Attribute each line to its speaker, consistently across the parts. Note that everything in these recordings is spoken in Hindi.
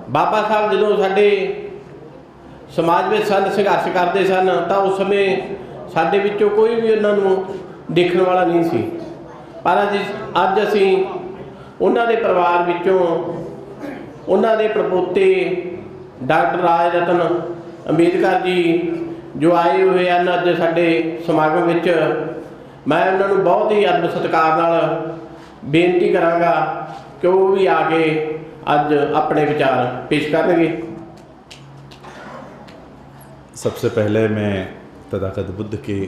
Speaker 1: बाबा साहब जो साडे समाज में सन संघर्ष करते सन तो उस समय साडे विचों कोई भी उन्होंने देखने वाला नहीं सी, पर अज असी उन्हां दे परिवार विचों उन्हां दे प्रपोते डॉक्टर राज रतन अंबेडकर जी जो आए हुए हैं अज साडे समागम विच, मैं उन्होंने बहुत ही अदब सत्कार नाल बेनती करांगा कि वो भी आके अज अपने विचार पेश करेंगे।
Speaker 2: सबसे पहले मैं तथागत बुद्ध के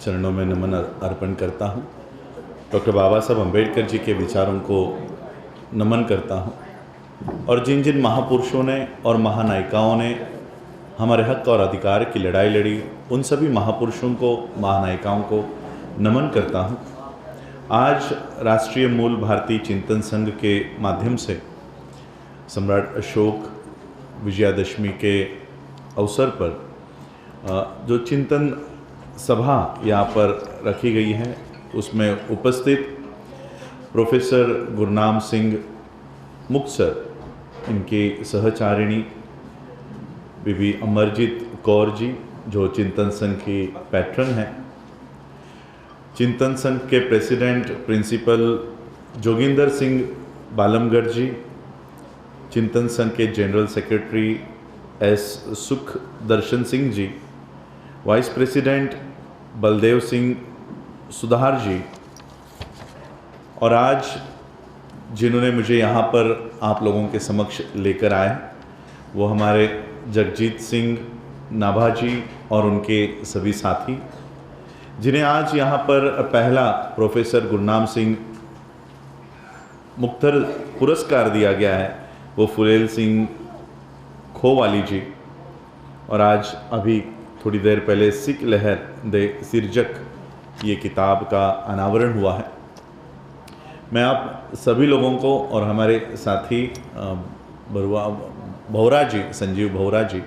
Speaker 2: चरणों में नमन अर्पण करता हूँ। डॉक्टर बाबा साहब अम्बेडकर जी के विचारों को नमन करता हूँ और जिन जिन महापुरुषों ने और महानायिकाओं ने हमारे हक और अधिकार की लड़ाई लड़ी, उन सभी महापुरुषों को, महानायिकाओं को नमन करता हूँ। आज राष्ट्रीय मूल भारतीय चिंतन संघ के माध्यम से सम्राट अशोक विजयादशमी के अवसर पर जो चिंतन सभा यहाँ पर रखी गई है, उसमें उपस्थित प्रोफेसर गुरनाम सिंह मुक्तसर, इनकी सहचारिणी बीबी अमरजीत कौर जी जो चिंतन संघ की पैट्रन हैं, चिंतन संघ के प्रेसिडेंट प्रिंसिपल जोगिंदर सिंह बालमगढ़ जी, चिंतन संघ के जनरल सेक्रेटरी एस सुख दर्शन सिंह जी, वाइस प्रेसिडेंट बलदेव सिंह सुधार जी, और आज जिन्होंने मुझे यहाँ पर आप लोगों के समक्ष लेकर आए वो हमारे जगजीत सिंह नाभा जी और उनके सभी साथी, जिन्हें आज यहाँ पर पहला प्रोफेसर गुरनाम सिंह मुक्तर पुरस्कार दिया गया है, वो फुलेल सिंह खोवाली जी, और आज अभी थोड़ी देर पहले सिख लहर दे सिरजक ये किताब का अनावरण हुआ है। मैं आप सभी लोगों को और हमारे साथी भौरा जी, संजीव भौरा जी,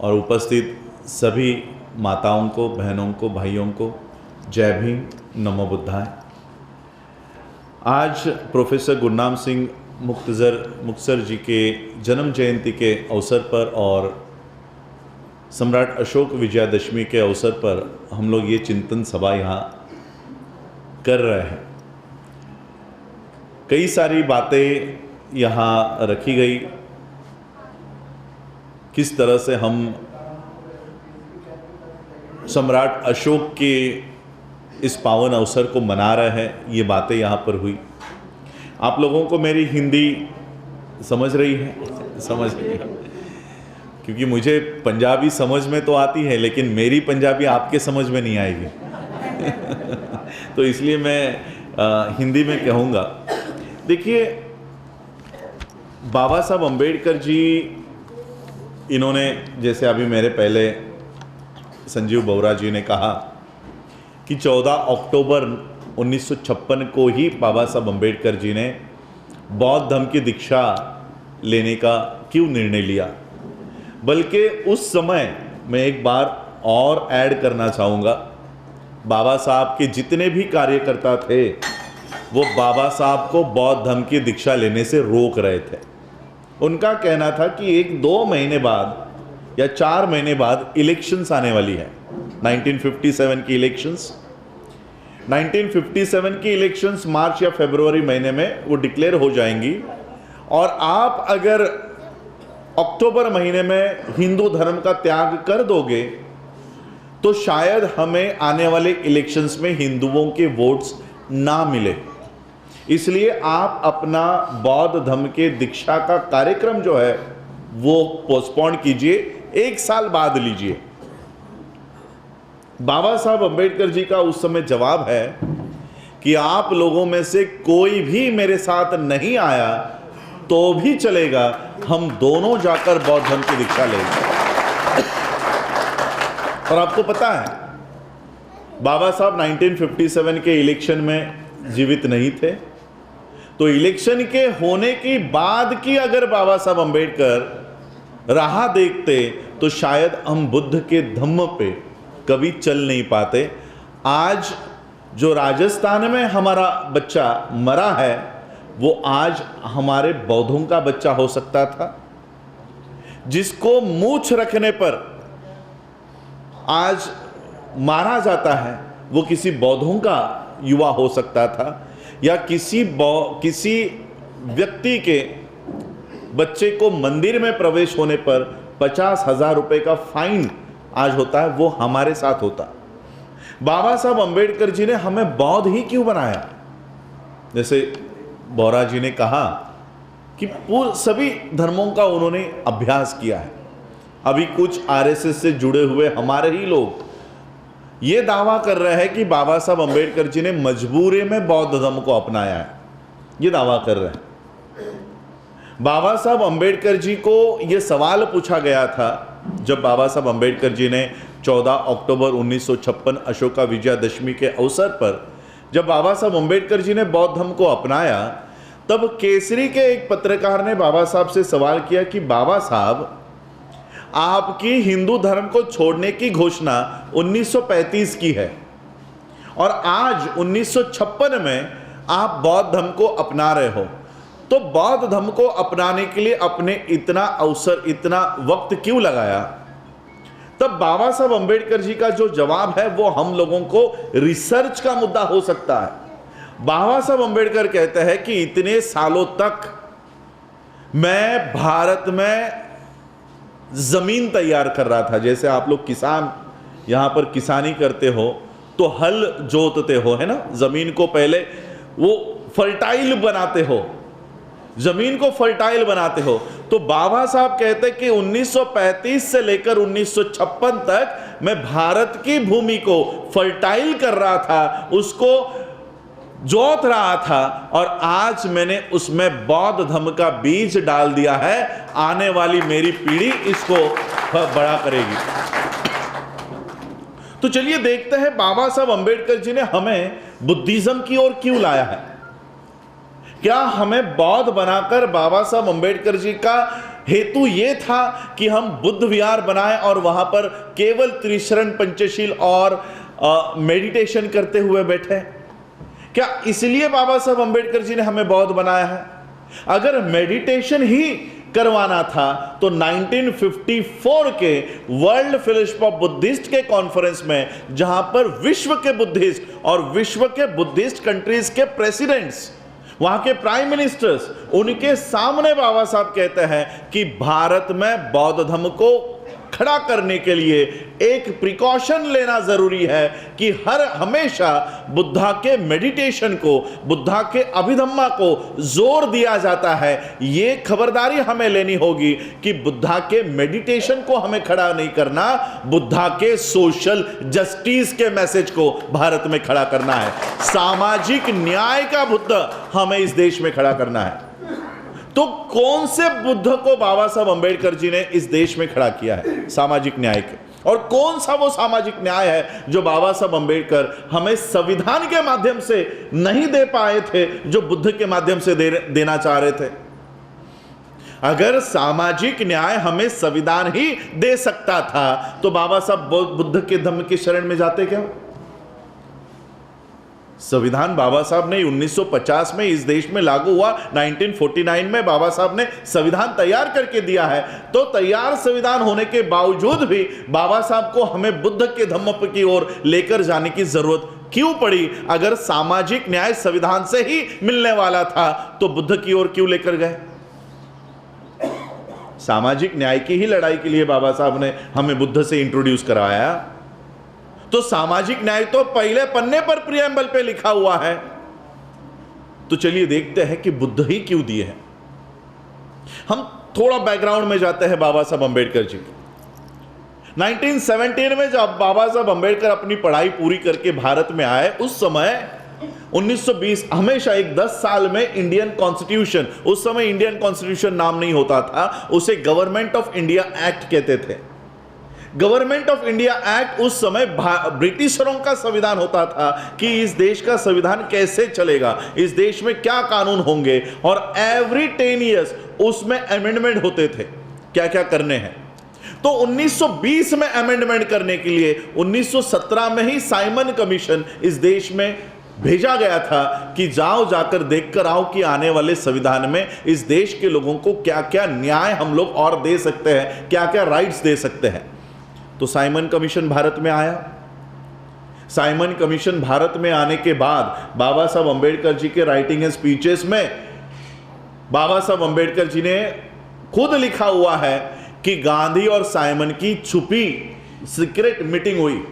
Speaker 2: और उपस्थित सभी माताओं को, बहनों को, भाइयों को जय भीम, नमो बुद्धाय। आज प्रोफेसर गुरनाम सिंह मुक्तसर जी के जन्म जयंती के अवसर पर और सम्राट अशोक विजयादशमी के अवसर पर हम लोग ये चिंतन सभा यहाँ कर रहे हैं। कई सारी बातें यहाँ रखी गई, किस तरह से हम सम्राट अशोक के इस पावन अवसर को मना रहे हैं, ये बातें यहाँ पर हुई। आप लोगों को मेरी हिंदी समझ रही है? समझ रही है, क्योंकि मुझे पंजाबी समझ में तो आती है लेकिन मेरी पंजाबी आपके समझ में नहीं आएगी तो इसलिए मैं हिंदी में कहूँगा। देखिए, बाबा साहब अम्बेडकर जी, इन्होंने, जैसे अभी मेरे पहले संजीव बोहरा जी ने कहा कि 14 अक्टूबर 1956 को ही बाबा साहब अम्बेडकर जी ने बौद्ध धर्म की दीक्षा लेने का क्यों निर्णय लिया। बल्कि उस समय मैं एक बार और ऐड करना चाहूँगा, बाबा साहब के जितने भी कार्यकर्ता थे वो बाबा साहब को बौद्ध धर्म की दीक्षा लेने से रोक रहे थे। उनका कहना था कि 1-2 महीने बाद या 4 महीने बाद इलेक्शंस आने वाली है। 1957 की इलेक्शंस, 1957 की इलेक्शंस मार्च या फरवरी महीने में वो डिक्लेयर हो जाएंगी, और आप अगर अक्टूबर महीने में हिंदू धर्म का त्याग कर दोगे तो शायद हमें आने वाले इलेक्शंस में हिंदुओं के वोट्स ना मिले। इसलिए आप अपना बौद्ध धर्म के दीक्षा का कार्यक्रम जो है वो पोस्टपोन कीजिए, 1 साल बाद लीजिए। बाबा साहब अम्बेडकर जी का उस समय जवाब है कि आप लोगों में से कोई भी मेरे साथ नहीं आया तो भी चलेगा, हम दोनों जाकर बौद्ध धर्म की दीक्षा लेंगे। और आपको पता है, बाबा साहब 1957 के इलेक्शन में जीवित नहीं थे, तो इलेक्शन के होने की बाद की अगर बाबा साहब अम्बेडकर राह देखते तो शायद हम बुद्ध के धम्म पे कभी चल नहीं पाते। आज जो राजस्थान में हमारा बच्चा मरा है वो आज हमारे बौद्धों का बच्चा हो सकता था। जिसको मूंछ रखने पर आज मारा जाता है वो किसी बौद्धों का युवा हो सकता था, या किसी व्यक्ति के बच्चे को मंदिर में प्रवेश होने पर 50,000 रुपए का फाइन आज होता है, वो हमारे साथ होता। बाबा साहब अंबेडकर जी ने हमें बौद्ध ही क्यों बनाया? जैसे बोरा जी ने कहा कि सभी धर्मों का उन्होंने अभ्यास किया है। अभी कुछ आरएसएस से जुड़े हुए हमारे ही लोग ये दावा कर रहे हैं कि बाबा साहब अंबेडकर जी ने मजबूरी में बौद्ध धर्म को अपनाया है, ये दावा कर रहे हैं। बाबा साहब अंबेडकर जी को यह सवाल पूछा गया था जब बाबा साहब अंबेडकर जी ने 14 अक्टूबर 1956 अशोका विजयादशमी के अवसर पर जब बाबा साहब अंबेडकर जी ने बौद्ध धर्म को अपनाया, तब केसरी के एक पत्रकार ने बाबा साहब से सवाल किया कि बाबा साहब, आपकी हिंदू धर्म को छोड़ने की घोषणा 1935 की है और आज 1956 में आप बौद्ध धर्म को अपना रहे हो, तो बौद्ध धर्म को अपनाने के लिए अपने इतना अवसर, इतना वक्त क्यों लगाया? तब बाबा साहब अंबेडकर जी का जो जवाब है वो हम लोगों को रिसर्च का मुद्दा हो सकता है। बाबा साहब अंबेडकर कहते हैं कि इतने सालों तक मैं भारत में जमीन तैयार कर रहा था। जैसे आप लोग किसान यहां पर किसानी करते हो तो हल जोतते हो, है ना, जमीन को पहले वो फर्टाइल बनाते हो, जमीन को फर्टाइल बनाते हो। तो बाबा साहब कहते हैं कि 1935 से लेकर 1956 तक मैं भारत की भूमि को फर्टाइल कर रहा था, उसको जोत रहा था, और आज मैंने उसमें बौद्ध धर्म का बीज डाल दिया है। आने वाली मेरी पीढ़ी इसको बड़ा करेगी। तो चलिए देखते हैं बाबा साहब अंबेडकर जी ने हमें बुद्धिज्म की ओर क्यों लाया है। क्या हमें बौद्ध बनाकर बाबा साहब अंबेडकर जी का हेतु यह था कि हम बुद्ध विहार बनाएं और वहां पर केवल त्रिशरण पंचशील और मेडिटेशन करते हुए बैठे? क्या इसलिए बाबा साहब अंबेडकर जी ने हमें बौद्ध बनाया है? अगर मेडिटेशन ही करवाना था तो 1954 के वर्ल्ड फेलोशिप ऑफ बुद्धिस्ट के कॉन्फ्रेंस में, जहां पर विश्व के बुद्धिस्ट और विश्व के बुद्धिस्ट कंट्रीज के प्रेसिडेंट्स, वहां के प्राइम मिनिस्टर्स, उनके सामने बाबा साहब कहते हैं कि भारत में बौद्ध धर्म को खड़ा करने के लिए एक प्रिकॉशन लेना जरूरी है कि हमेशा बुद्धा के मेडिटेशन को, बुद्धा के अभिधम्मा को जोर दिया जाता है। यह खबरदारी हमें लेनी होगी कि बुद्धा के मेडिटेशन को हमें खड़ा नहीं करना, बुद्धा के सोशल जस्टिस के मैसेज को भारत में खड़ा करना है। सामाजिक न्याय का बुद्ध हमें इस देश में खड़ा करना है। तो कौन से बुद्ध को बाबा साहब अंबेडकर जी ने इस देश में खड़ा किया है? सामाजिक न्याय के। और कौन सा वो सामाजिक न्याय है जो बाबा साहब अंबेडकर हमें संविधान के माध्यम से नहीं दे पाए थे, जो बुद्ध के माध्यम से देना चाह रहे थे? अगर सामाजिक न्याय हमें संविधान ही दे सकता था तो बाबा साहब बुद्ध के धम्म की शरण में जाते क्या? संविधान बाबा साहब ने 1950 में इस देश में लागू हुआ, 1949 में बाबा साहब ने संविधान तैयार करके दिया है। तो तैयार संविधान होने के बावजूद भी बाबा साहब को हमें बुद्ध के धम्म की ओर लेकर जाने की जरूरत क्यों पड़ी? अगर सामाजिक न्याय संविधान से ही मिलने वाला था तो बुद्ध की ओर क्यों लेकर गए? सामाजिक न्याय की ही लड़ाई के लिए बाबा साहब ने हमें बुद्ध से इंट्रोड्यूस करवाया। तो सामाजिक न्याय तो पहले पन्ने पर प्रियम्बल पे लिखा हुआ है। तो चलिए देखते हैं कि बुद्ध ही क्यों दिए हैं। हम थोड़ा बैकग्राउंड में जाते हैं बाबा साहब अंबेडकर जी। 1917 में जब बाबा साहब अंबेडकर अपनी पढ़ाई पूरी करके भारत में आए, उस समय 1920, हमेशा एक 10 साल में इंडियन कॉन्स्टिट्यूशन, उस समय इंडियन कॉन्स्टिट्यूशन नाम नहीं होता था, उसे गवर्नमेंट ऑफ इंडिया एक्ट कहते थे। गवर्नमेंट ऑफ इंडिया एक्ट उस समय ब्रिटिशरों का संविधान होता था कि इस देश का संविधान कैसे चलेगा, इस देश में क्या कानून होंगे, और एवरी 10 ईयर्स उसमें अमेंडमेंट होते थे, क्या क्या करने हैं। तो 1920 में अमेंडमेंट करने के लिए 1917 में ही साइमन कमीशन इस देश में भेजा गया था कि जाओ जाकर देखकर आओ कि आने वाले संविधान में इस देश के लोगों को क्या क्या न्याय हम लोग और दे सकते हैं, क्या क्या राइट्स दे सकते हैं। तो साइमन कमीशन भारत में आया। साइमन कमीशन भारत में आने के बाद बाबा साहब अंबेडकर जी के राइटिंग एंड स्पीचेस में बाबा साहब अंबेडकर जी ने खुद लिखा हुआ है कि गांधी और साइमन की छुपी सीक्रेट मीटिंग हुई।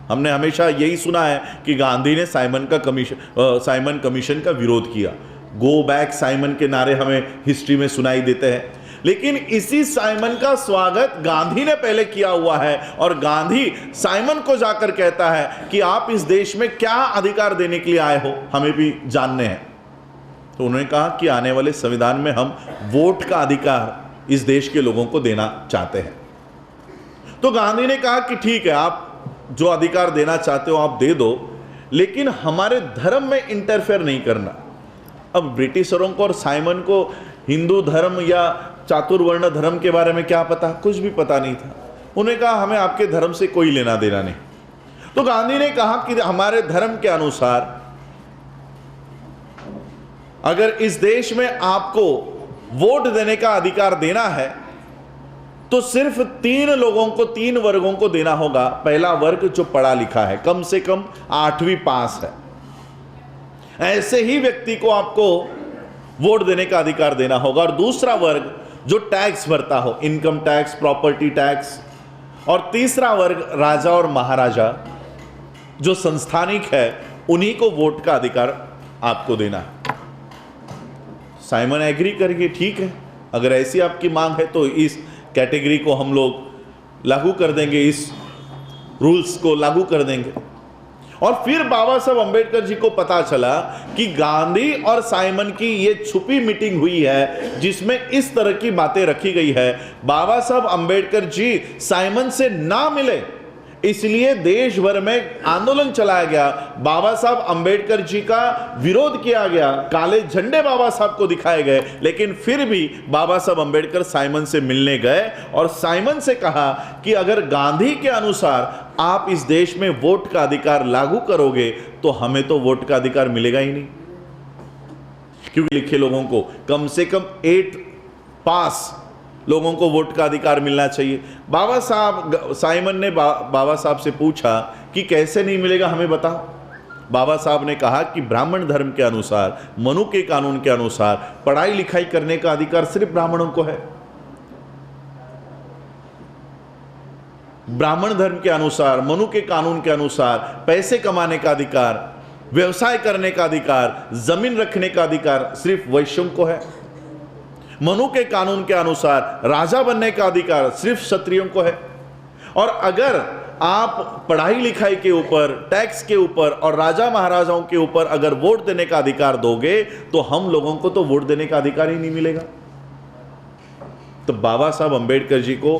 Speaker 2: हमने हमेशा यही सुना है कि गांधी ने साइमन कमीशन का विरोध किया। गो बैक साइमन के नारे हमें हिस्ट्री में सुनाई देते हैं, लेकिन इसी साइमन का स्वागत गांधी ने पहले किया हुआ है और गांधी साइमन को जाकर कहता है कि आप इस देश में क्या अधिकार देने के लिए आए हो, हमें भी जानने हैं। तो उन्होंने कहा कि आने वाले संविधान में हम वोट का अधिकार इस देश के लोगों को देना चाहते हैं। तो गांधी ने कहा कि ठीक है, आप जो अधिकार देना चाहते हो आप दे दो, लेकिन हमारे धर्म में इंटरफेयर नहीं करना। अब ब्रिटिशरों को और साइमन को हिंदू धर्म या चातुर्वर्ण धर्म के बारे में क्या पता, कुछ भी पता नहीं था। उन्होंने कहा हमें आपके धर्म से कोई लेना देना नहीं। तो गांधी ने कहा कि हमारे धर्म के अनुसार अगर इस देश में आपको वोट देने का अधिकार देना है तो सिर्फ 3 लोगों को, 3 वर्गों को देना होगा। पहला वर्ग जो पढ़ा लिखा है, कम से कम 8वीं पास है, ऐसे ही व्यक्ति को आपको वोट देने का अधिकार देना होगा। और दूसरा वर्ग जो टैक्स भरता हो, इनकम टैक्स, प्रॉपर्टी टैक्स। और तीसरा वर्ग राजा और महाराजा जो संस्थानिक है, उन्हीं को वोट का अधिकार आपको देना है। साइमन एग्री करके ठीक है, अगर ऐसी आपकी मांग है तो इस कैटेगरी को हम लोग लागू कर देंगे, इस रूल्स को लागू कर देंगे। और फिर बाबा साहब अंबेडकर जी को पता चला कि गांधी और साइमन की ये छुपी मीटिंग हुई है जिसमें इस तरह की बातें रखी गई है। बाबा साहब अंबेडकर जी साइमन से ना मिले, इसलिए देश भर में आंदोलन चलाया गया। बाबा साहब अंबेडकर जी का विरोध किया गया, काले झंडे बाबा साहब को दिखाए गए, लेकिन फिर भी बाबा साहब अंबेडकर साइमन से मिलने गए और साइमन से कहा कि अगर गांधी के अनुसार आप इस देश में वोट का अधिकार लागू करोगे तो हमें तो वोट का अधिकार मिलेगा ही नहीं, क्योंकि लिखे लोगों को कम से कम 8 पास लोगों को वोट का अधिकार मिलना चाहिए। बाबा साहब साइमन ने बाबा साहब से पूछा कि कैसे नहीं मिलेगा, हमें बताओ। बाबा साहब ने कहा कि ब्राह्मण धर्म के अनुसार, मनु के कानून के अनुसार पढ़ाई लिखाई करने का अधिकार सिर्फ ब्राह्मणों को है। ब्राह्मण धर्म के अनुसार, मनु के कानून के अनुसार पैसे कमाने का अधिकार, व्यवसाय करने का अधिकार, जमीन रखने का अधिकार सिर्फ वैश्यों को है। मनु के कानून के अनुसार राजा बनने का अधिकार सिर्फ क्षत्रियों को है। और अगर आप पढ़ाई लिखाई के ऊपर, टैक्स के ऊपर और राजा महाराजाओं के ऊपर अगर वोट देने का अधिकार दोगे तो हम लोगों को तो वोट देने का अधिकार ही नहीं मिलेगा। तो बाबा साहब अंबेडकर जी को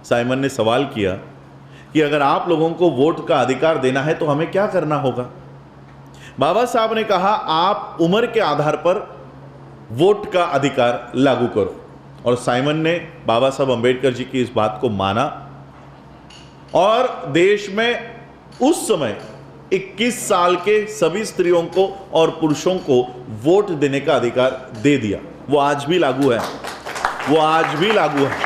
Speaker 2: साइमन ने सवाल किया कि अगर आप लोगों को वोट का अधिकार देना है तो हमें क्या करना होगा। बाबा साहब ने कहा आप उम्र के आधार पर वोट का अधिकार लागू करो। और साइमन ने बाबा साहब अंबेडकर जी की इस बात को माना और देश में उस समय 21 साल के सभी स्त्रियों को और पुरुषों को वोट देने का अधिकार दे दिया। वो आज भी लागू है, वो आज भी लागू है।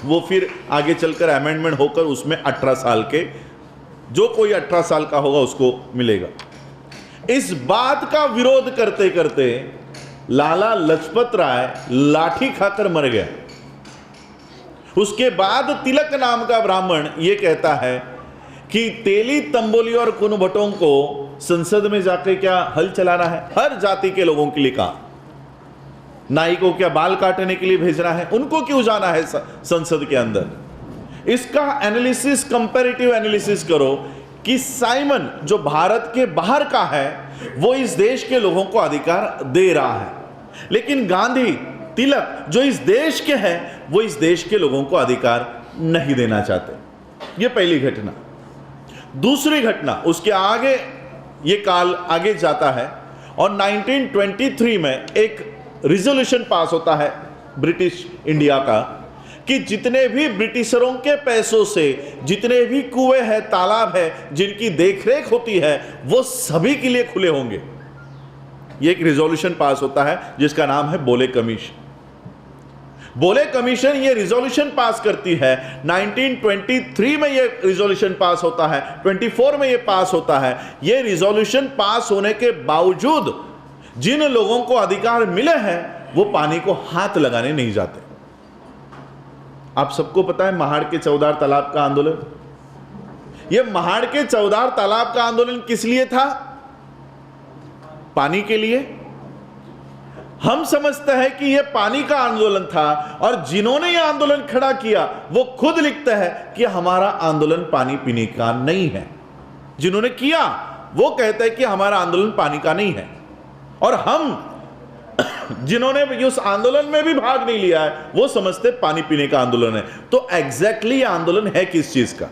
Speaker 2: वो फिर आगे चलकर अमेंडमेंट होकर उसमें 18 साल के, जो कोई 18 साल का होगा उसको मिलेगा। इस बात का विरोध करते करते लाला लजपत राय लाठी खाकर मर गया। उसके बाद तिलक नाम का ब्राह्मण यह कहता है कि तेली, तंबोली और कुनभटों को संसद में जाके क्या हल चलाना है, हर जाति के लोगों के लिए कहा। नाई को क्या बाल काटने के लिए भेजना है, उनको क्यों जाना है संसद के अंदर। इसका एनालिसिस, कंपैरेटिव एनालिसिस करो कि साइमन जो भारत के बाहर का है वो इस देश के लोगों को अधिकार दे रहा है, लेकिन गांधी, तिलक जो इस देश के हैं वो इस देश के लोगों को अधिकार नहीं देना चाहते। ये पहली घटना। दूसरी घटना, उसके आगे ये काल आगे जाता है और 1923 में एक रिजोल्यूशन पास होता है ब्रिटिश इंडिया का कि जितने भी ब्रिटिशरों के पैसों से जितने भी कुएं हैं, तालाब है जिनकी देखरेख होती है, वो सभी के लिए खुले होंगे। ये एक रिजोल्यूशन पास होता है जिसका नाम है बोले कमीशन। बोले कमीशन ये रिजोल्यूशन पास करती है। 1923 में ये रिजोल्यूशन पास होता है, 24 में ये पास होता है। ये रिजोल्यूशन पास होने के बावजूद जिन लोगों को अधिकार मिले हैं वो पानी को हाथ लगाने नहीं जाते। आप सबको पता है महाड़ के चौदार तालाब का आंदोलन। ये महाड़ के चौदार तालाब का आंदोलन किस लिए था? पानी के लिए। हम समझते हैं कि यह पानी का आंदोलन था, और जिन्होंने यह आंदोलन खड़ा किया वो खुद लिखते हैं कि हमारा आंदोलन पानी पीने का नहीं है। जिन्होंने किया वो कहते हैं कि हमारा आंदोलन पानी का नहीं है, और हम जिन्होंने उस आंदोलन में भी भाग नहीं लिया है वो समझते पानी पीने का आंदोलन है। तो एग्जैक्टली यह आंदोलन है किस चीज का?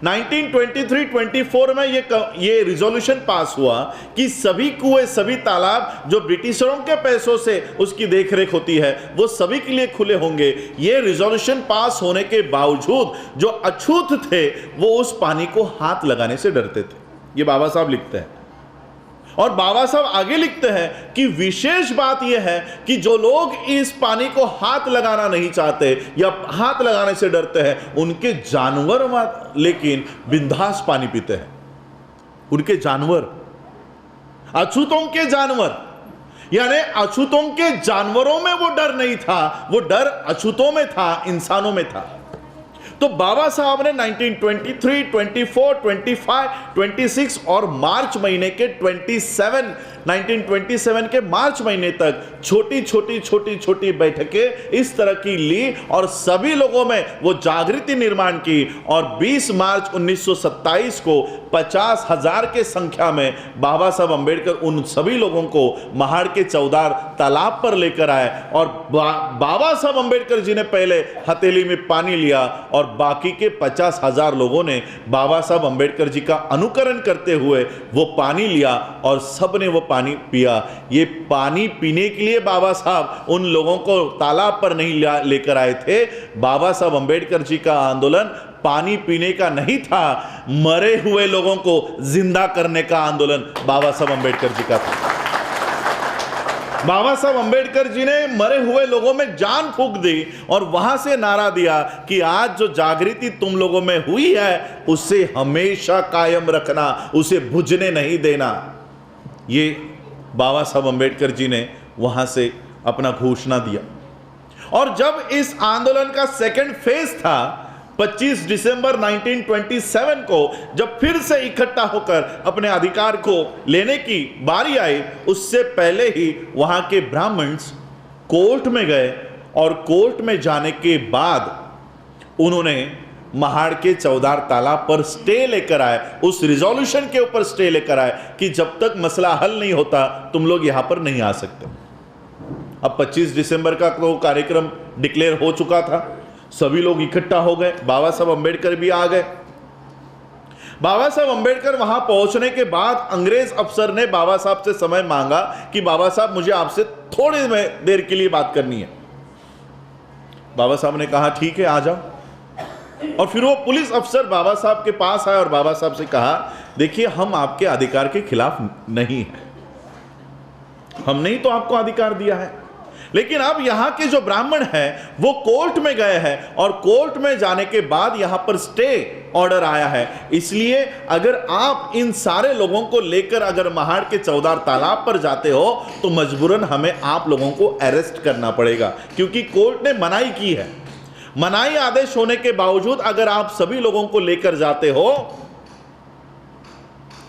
Speaker 2: 1923-24 में ये रिजोल्यूशन पास हुआ कि सभी कुएं, सभी तालाब जो ब्रिटिशरों के पैसों से उसकी देखरेख होती है वो सभी के लिए खुले होंगे। ये रिजोल्यूशन पास होने के बावजूद जो अछूत थे वो उस पानी को हाथ लगाने से डरते थे। ये बाबा साहब लिखते हैं, और बाबा साहब आगे लिखते हैं कि विशेष बात यह है कि जो लोग इस पानी को हाथ लगाना नहीं चाहते या हाथ लगाने से डरते हैं, उनके जानवर लेकिन बिंदास पानी पीते हैं। उनके जानवर, अछूतों के जानवर, यानी अछूतों के जानवरों में वो डर नहीं था, वो डर अछूतों में था, इंसानों में था। तो बाबा साहब ने 1923, 24, 25, 26 और मार्च महीने के 1927 के मार्च महीने तक छोटी छोटी बैठकें इस तरह की ली, और सभी लोगों में वो जागृति निर्माण की। और 20 मार्च 1927 को 50,000 के संख्या में बाबा साहब अंबेडकर उन सभी लोगों को महाड़ के चौदार तालाब पर लेकर आए, और बाबा साहब अंबेडकर जी ने पहले हथेली में पानी लिया, और बाकी के 50,000 लोगों ने बाबा साहब अंबेडकर जी का अनुकरण करते हुए वो पानी लिया, और सब ने वो पानी पिया। ये पानी पीने के लिए बाबा साहब उन लोगों को तालाब पर नहीं लेकर आए थे। बाबा साहब अंबेडकर जी का आंदोलन पानी पीने का नहीं था, मरे हुए लोगों को जिंदा करने का आंदोलन बाबा साहब अंबेडकर जी का था। बाबा साहब अंबेडकर जी ने मरे हुए लोगों में जान फूंक दी, और वहां से नारा दिया कि आज जो जागृति तुम लोगों में हुई है उसे हमेशा कायम रखना, उसे बुझने नहीं देना। ये बाबा साहब अंबेडकर जी ने वहां से अपना घोषणा दिया। और जब इस आंदोलन का सेकंड फेज था, 25 दिसंबर 1927 को जब फिर से इकट्ठा होकर अपने अधिकार को लेने की बारी आई, उससे पहले ही वहां के ब्राह्मण्स कोर्ट में गए, और कोर्ट में जाने के बाद उन्होंने महाड़ के चौदार तालाब पर स्टे लेकर आए, उस रिजोल्यूशन के ऊपर स्टे लेकर आए कि जब तक मसला हल नहीं होता तुम लोग यहां पर नहीं आ सकते। अब 25 दिसंबर का तो कार्यक्रम डिक्लेयर हो चुका था, सभी लोग इकट्ठा हो गए, बाबा साहब अंबेडकर भी आ गए। बाबा साहब अंबेडकर वहां पहुंचने के बाद अंग्रेज अफसर ने बाबा साहब से समय मांगा कि बाबा साहब मुझे आपसे थोड़ी देर के लिए बात करनी है। बाबा साहब ने कहा ठीक है आ जाओ। और फिर वो पुलिस अफसर बाबा साहब के पास आए और बाबा साहब से कहा देखिए हम आपके अधिकार के खिलाफ नहीं हैं, हमने ही तो आपको अधिकार दिया है, लेकिन अब यहां के जो ब्राह्मण हैं वो कोर्ट में गए हैं, और कोर्ट में जाने के बाद यहां पर स्टे ऑर्डर आया है। इसलिए अगर आप इन सारे लोगों को लेकर अगर महाड़ के चौदार तालाब पर जाते हो तो मजबूरन हमें आप लोगों को अरेस्ट करना पड़ेगा, क्योंकि कोर्ट ने मनाही की है। मनाही आदेश होने के बावजूद अगर आप सभी लोगों को लेकर जाते हो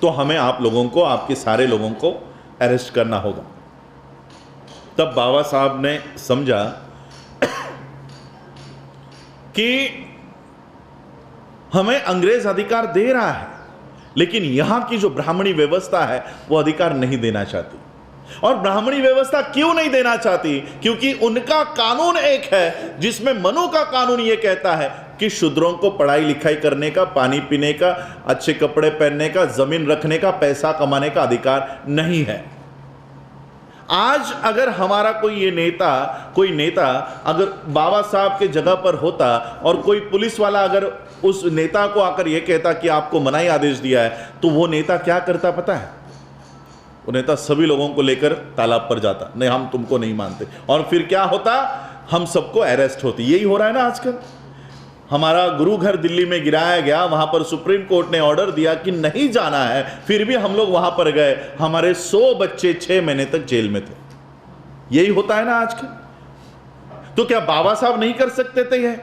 Speaker 2: तो हमें आप लोगों को, आपके सारे लोगों को अरेस्ट करना होगा। तब बाबा साहब ने समझा कि हमें अंग्रेज अधिकार दे रहा है, लेकिन यहां की जो ब्राह्मणी व्यवस्था है वो अधिकार नहीं देना चाहती। और ब्राह्मणी व्यवस्था क्यों नहीं देना चाहती? क्योंकि उनका कानून एक है जिसमें मनु का कानून यह कहता है कि शूद्रों को पढ़ाई लिखाई करने का, पानी पीने का, अच्छे कपड़े पहनने का, जमीन रखने का, पैसा कमाने का अधिकार नहीं है। आज अगर हमारा कोई नेता अगर बाबा साहब के जगह पर होता और कोई पुलिस वाला अगर उस नेता को आकर यह कहता कि आपको मनाही आदेश दिया है, तो वो नेता क्या करता पता है? वो नेता सभी लोगों को लेकर तालाब पर जाता, नहीं हम तुमको नहीं मानते, और फिर क्या होता? हम सबको अरेस्ट होती। यही हो रहा है ना आजकल। हमारा गुरु घर दिल्ली में गिराया गया, वहां पर सुप्रीम कोर्ट ने ऑर्डर दिया कि नहीं जाना है, फिर भी हम लोग वहां पर गए, हमारे 100 बच्चे 6 महीने तक जेल में थे। यही होता है ना आजकल। तो क्या बाबा साहब नहीं कर सकते थे? यह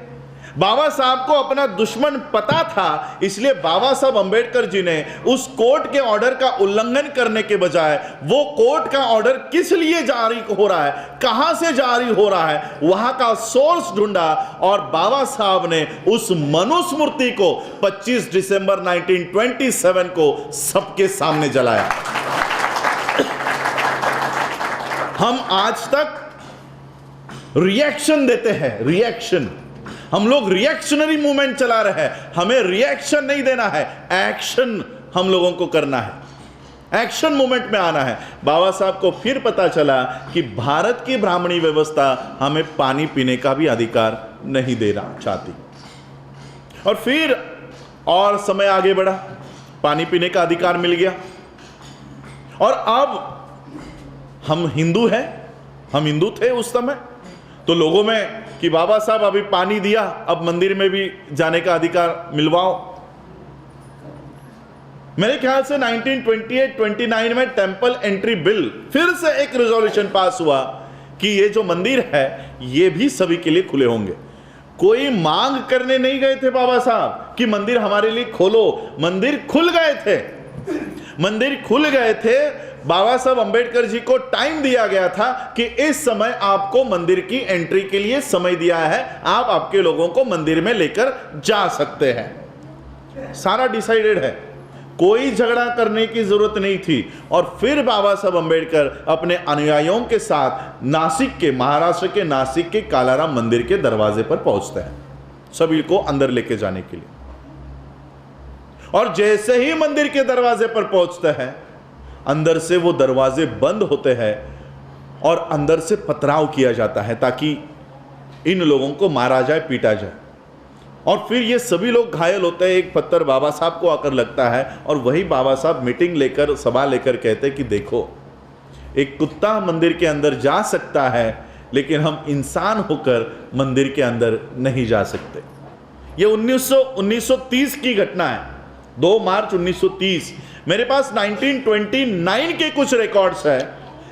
Speaker 2: बाबा साहब को अपना दुश्मन पता था, इसलिए बाबा साहब अंबेडकर जी ने उस कोर्ट के ऑर्डर का उल्लंघन करने के बजाय वो कोर्ट का ऑर्डर किस लिए जारी हो रहा है, कहां से जारी हो रहा है, वहां का सोर्स ढूंढा और बाबा साहब ने उस मनुस्मृति को 25 दिसंबर 1927 को सबके सामने जलाया। हम आज तक रिएक्शन देते हैं, रिएक्शन। हम लोग रिएक्शनरी मूवमेंट चला रहे हैं। हमें रिएक्शन नहीं देना है, एक्शन हम लोगों को करना है, एक्शन मूवमेंट में आना है। बाबा साहब को फिर पता चला कि भारत की ब्राह्मणी व्यवस्था हमें पानी पीने का भी अधिकार नहीं देना चाहती, और फिर और समय आगे बढ़ा, पानी पीने का अधिकार मिल गया। और अब हम हिंदू हैं, हम हिंदू थे उस समय, तो लोगों में कि बाबा साहब अभी पानी दिया, अब मंदिर में भी जाने का अधिकार मिलवाओ। मेरे ख्याल से 1928-29 में टेंपल एंट्री बिल फिर से एक रेजोल्यूशन पास हुआ कि ये जो मंदिर है ये भी सभी के लिए खुले होंगे। कोई मांग करने नहीं गए थे बाबा साहब कि मंदिर हमारे लिए खोलो, मंदिर खुल गए थे, मंदिर खुल गए थे। बाबा साहब अंबेडकर जी को टाइम दिया गया था कि इस समय आपको मंदिर की एंट्री के लिए समय दिया है, आप आपके लोगों को मंदिर में लेकर जा सकते हैं। सारा डिसाइडेड है, कोई झगड़ा करने की जरूरत नहीं थी। और फिर बाबा साहब अंबेडकर अपने अनुयायियों के साथ नासिक के, महाराष्ट्र के नासिक के कालाराम मंदिर के दरवाजे पर पहुंचते हैं, सभी को अंदर लेके जाने के लिए। और जैसे ही मंदिर के दरवाजे पर पहुंचते हैं, अंदर से वो दरवाजे बंद होते हैं और अंदर से पथराव किया जाता है ताकि इन लोगों को मारा जाए, पीटा जाए। और फिर ये सभी लोग घायल होते हैं। एक पत्थर बाबा साहब को आकर लगता है और वही बाबा साहब मीटिंग लेकर, सभा लेकर कहते हैं कि देखो, एक कुत्ता मंदिर के अंदर जा सकता है लेकिन हम इंसान होकर मंदिर के अंदर नहीं जा सकते। ये 1930 की घटना है, 2 मार्च 1930। मेरे पास 1929 के कुछ रिकॉर्ड्स हैं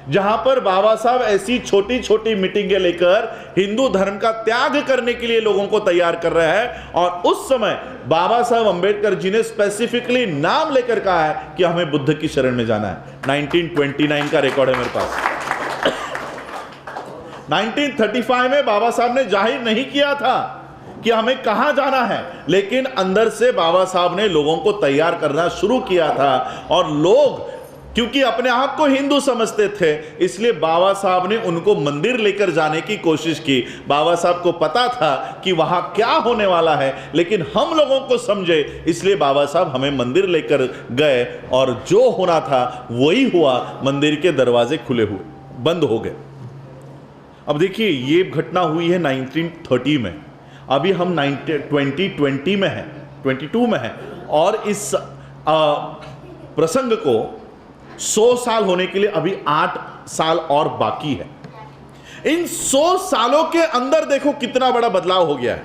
Speaker 2: जहां पर बाबा साहब ऐसी छोटी छोटी मीटिंगें लेकर हिंदू धर्म का त्याग करने के लिए लोगों को तैयार कर रहे हैं। और उस समय बाबा साहब अंबेडकर जी ने स्पेसिफिकली नाम लेकर कहा है कि हमें बुद्ध की शरण में जाना है। 1929 का रिकॉर्ड है मेरे पास। 1935 में बाबा साहब ने जाहिर नहीं किया था कि हमें कहां जाना है, लेकिन अंदर से बाबा साहब ने लोगों को तैयार करना शुरू किया था। और लोग क्योंकि अपने आप को हिंदू समझते थे, इसलिए बाबा साहब ने उनको मंदिर लेकर जाने की कोशिश की। बाबा साहब को पता था कि वहां क्या होने वाला है, लेकिन हम लोगों को समझे, इसलिए बाबा साहब हमें मंदिर लेकर गए और जो होना था वही हुआ। मंदिर के दरवाजे खुले हुए, बंद हो गए। अब देखिए, ये घटना हुई है 1930 में, अभी हम 2020 में हैं, 22 में हैं, और इस प्रसंग को 100 साल होने के लिए अभी 8 साल और बाकी है। इन 100 सालों के अंदर देखो कितना बड़ा बदलाव हो गया है।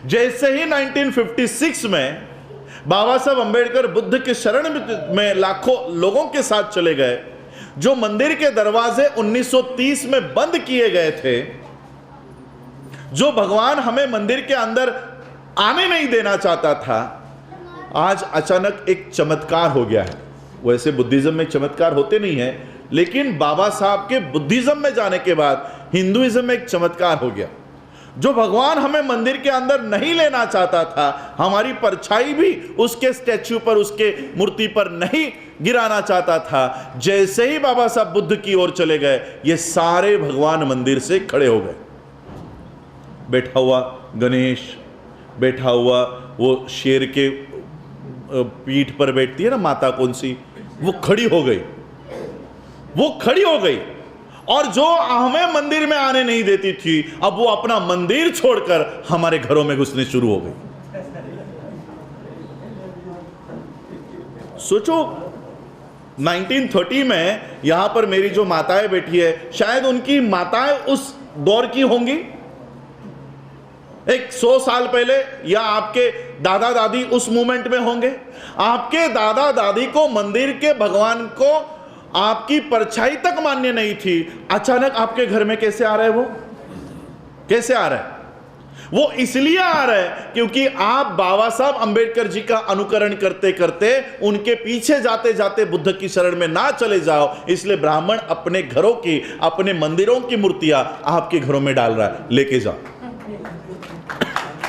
Speaker 2: जैसे ही 1956 में बाबा साहब अंबेडकर बुद्ध के शरण में लाखों लोगों के साथ चले गए, जो मंदिर के दरवाजे 1930 में बंद किए गए थे, जो भगवान हमें मंदिर के अंदर आने नहीं देना चाहता था, आज अचानक एक चमत्कार हो गया है। वैसे बुद्धिज्म में चमत्कार होते नहीं है, लेकिन बाबा साहब के बुद्धिज्म में जाने के बाद हिंदुइज्म में एक चमत्कार हो गया। जो भगवान हमें मंदिर के अंदर नहीं लेना चाहता था, हमारी परछाई भी उसके स्टैच्यू पर, उसके मूर्ति पर नहीं गिराना चाहता था, जैसे ही बाबा साहब बुद्ध की ओर चले गए, ये सारे भगवान मंदिर से खड़े हो गए। बैठा हुआ गणेश, बैठा हुआ वो शेर के पीठ पर बैठती है ना माता, कौन सी, वो खड़ी हो गई। वो खड़ी हो गई, और जो हमें मंदिर में आने नहीं देती थी, अब वो अपना मंदिर छोड़कर हमारे घरों में घुसने शुरू हो गई। सोचो 1930 में यहां पर मेरी जो माताएं बैठी है, शायद उनकी माताएं उस दौर की होंगी, एक 100 साल पहले, या आपके दादा दादी उस मूवमेंट में होंगे। आपके दादा दादी को मंदिर के भगवान को आपकी परछाई तक मान्य नहीं थी, अचानक आपके घर में कैसे आ रहा है? वो कैसे आ रहा है? वो इसलिए आ रहा है क्योंकि आप बाबा साहब अंबेडकर जी का अनुकरण करते करते उनके पीछे जाते जाते बुद्ध की शरण में ना चले जाओ, इसलिए ब्राह्मण अपने घरों की, अपने मंदिरों की मूर्तियां आपके घरों में डाल रहा है। लेके जाओ,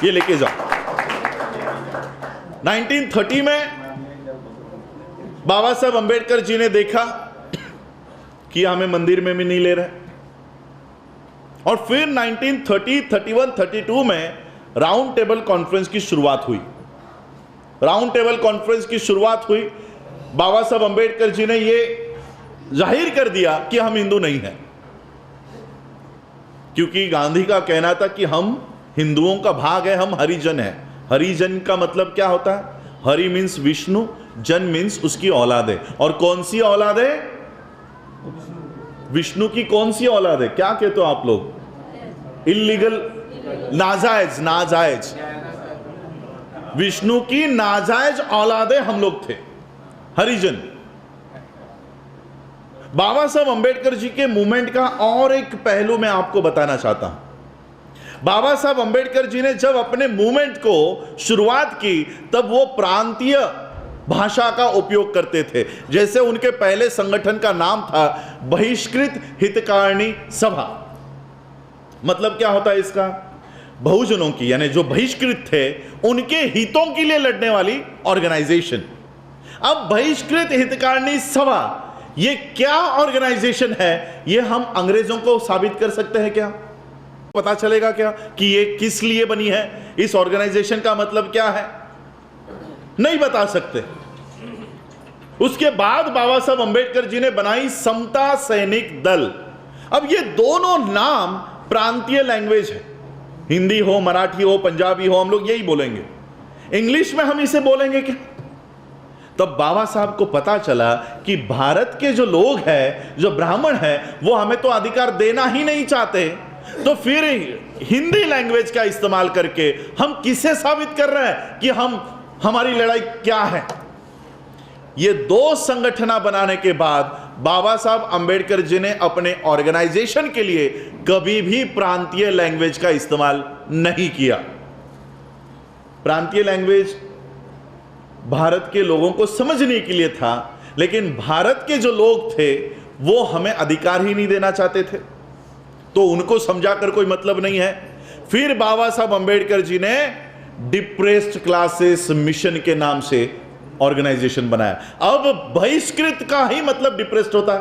Speaker 2: ये लेके जाओ। 1930 में बाबा साहब अंबेडकर जी ने देखा कि हमें मंदिर में भी नहीं ले रहे, और फिर 1930, 31, 32 में राउंड टेबल कॉन्फ्रेंस की शुरुआत हुई। राउंड टेबल कॉन्फ्रेंस की शुरुआत हुई, बाबा साहब अंबेडकर जी ने यह जाहिर कर दिया कि हम हिंदू नहीं हैं, क्योंकि गांधी का कहना था कि हम हिंदुओं का भाग है, हम हरिजन हैं। हरिजन का मतलब क्या होता है? हरि मीन्स विष्णु, जन मीन्स उसकी औलाद है। और कौन सी औलाद है? विष्णु की कौन सी औलाद है? क्या कहते हो आप लोग? इल्लीगल, नाजायज, नाजायज, विष्णु की नाजायज औलादे हम लोग थे, हरिजन। बाबा साहब अंबेडकर जी के मूवमेंट का और एक पहलू मैं आपको बताना चाहता हूं। बाबा साहब अंबेडकर जी ने जब अपने मूवमेंट को शुरुआत की, तब वो प्रांतीय भाषा का उपयोग करते थे। जैसे उनके पहले संगठन का नाम था बहिष्कृत हितकारिणी सभा। मतलब क्या होता है इसका? बहुजनों की, यानी जो बहिष्कृत थे उनके हितों के लिए लड़ने वाली ऑर्गेनाइजेशन। अब बहिष्कृत हितकारिणी सभा ये क्या ऑर्गेनाइजेशन है, ये हम अंग्रेजों को साबित कर सकते हैं क्या? पता चलेगा क्या कि ये किस लिए बनी है? इस ऑर्गेनाइजेशन का मतलब क्या है? नहीं बता सकते। उसके बाद बाबा साहब अंबेडकर जी ने बनाई समता सैनिक दल। अब ये दोनों नाम प्रांतीय लैंग्वेज है, हिंदी हो, मराठी हो, पंजाबी हो, हम लोग यही बोलेंगे। इंग्लिश में हम इसे बोलेंगे क्या? तब बाबा साहब को पता चला कि भारत के जो लोग हैं, जो ब्राह्मण हैं, वो हमें तो अधिकार देना ही नहीं चाहते, तो फिर हिंदी लैंग्वेज का इस्तेमाल करके हम किसे साबित कर रहे हैं कि हमारी लड़ाई क्या है? ये दो संगठन बनाने के बाद बाबा साहब अंबेडकर जी ने अपने ऑर्गेनाइजेशन के लिए कभी भी प्रांतीय लैंग्वेज का इस्तेमाल नहीं किया। प्रांतीय लैंग्वेज भारत के लोगों को समझने के लिए था, लेकिन भारत के जो लोग थे वो हमें अधिकार ही नहीं देना चाहते थे, तो उनको समझाकर कोई मतलब नहीं है। फिर बाबा साहब अंबेडकर जी ने डिप्रेस्ड क्लासेस मिशन के नाम से ऑर्गेनाइजेशन बनाया। अब बहिष्कृत का ही मतलब डिप्रेस्ड होता है,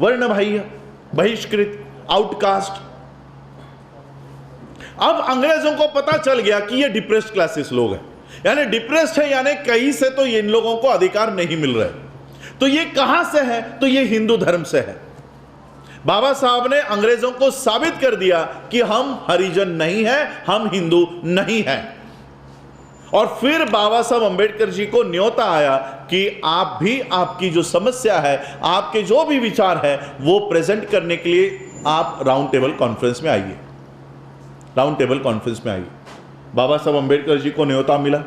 Speaker 2: वर्ण बाह्य, बहिष्कृत, आउटकास्ट। अब अंग्रेजों को पता चल गया कि ये डिप्रेस्ड क्लासेस लोग हैं, यानी डिप्रेस्ड है, यानी कहीं से तो इन लोगों को अधिकार नहीं मिल रहे। तो ये कहां से है? तो ये हिंदू धर्म से है। बाबा साहब ने अंग्रेजों को साबित कर दिया कि हम हरिजन नहीं हैं, हम हिंदू नहीं हैं। और फिर बाबा साहब अंबेडकर जी को न्योता आया कि आप भी आपकी जो समस्या है, आपके जो भी विचार है, वो प्रेजेंट करने के लिए आप राउंड टेबल कॉन्फ्रेंस में आइए। राउंड टेबल कॉन्फ्रेंस में आइए। बाबा साहब अंबेडकर जी को न्योता मिला।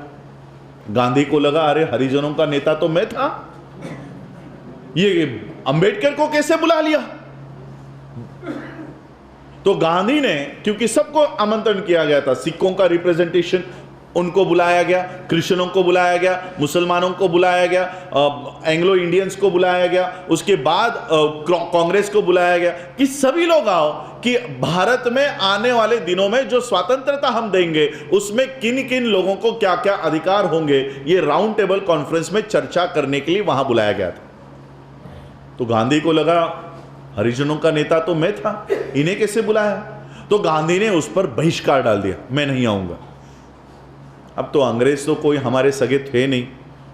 Speaker 2: गांधी को लगा अरे हरिजनों का नेता तो मैं था, ये अंबेडकर को कैसे बुला लिया? तो गांधी ने, क्योंकि सबको आमंत्रण किया गया था, सिखों का रिप्रेजेंटेशन उनको बुलाया गया, क्रिश्चियनों को बुलाया गया, मुसलमानों को बुलाया गया, एंग्लो इंडियंस को बुलाया गया, उसके बाद कांग्रेस को बुलाया गया कि सभी लोग आओ कि भारत में आने वाले दिनों में जो स्वतंत्रता हम देंगे उसमें किन किन लोगों को क्या क्या अधिकार होंगे, ये राउंड टेबल कॉन्फ्रेंस में चर्चा करने के लिए वहां बुलाया गया था। तो गांधी को लगा हरिजनों का नेता तो मैं था, इन्हें कैसे बुलाया? तो गांधी ने उस पर बहिष्कार डाल दिया, मैं नहीं आऊंगा। अब तो अंग्रेज तो कोई हमारे सगे थे नहीं,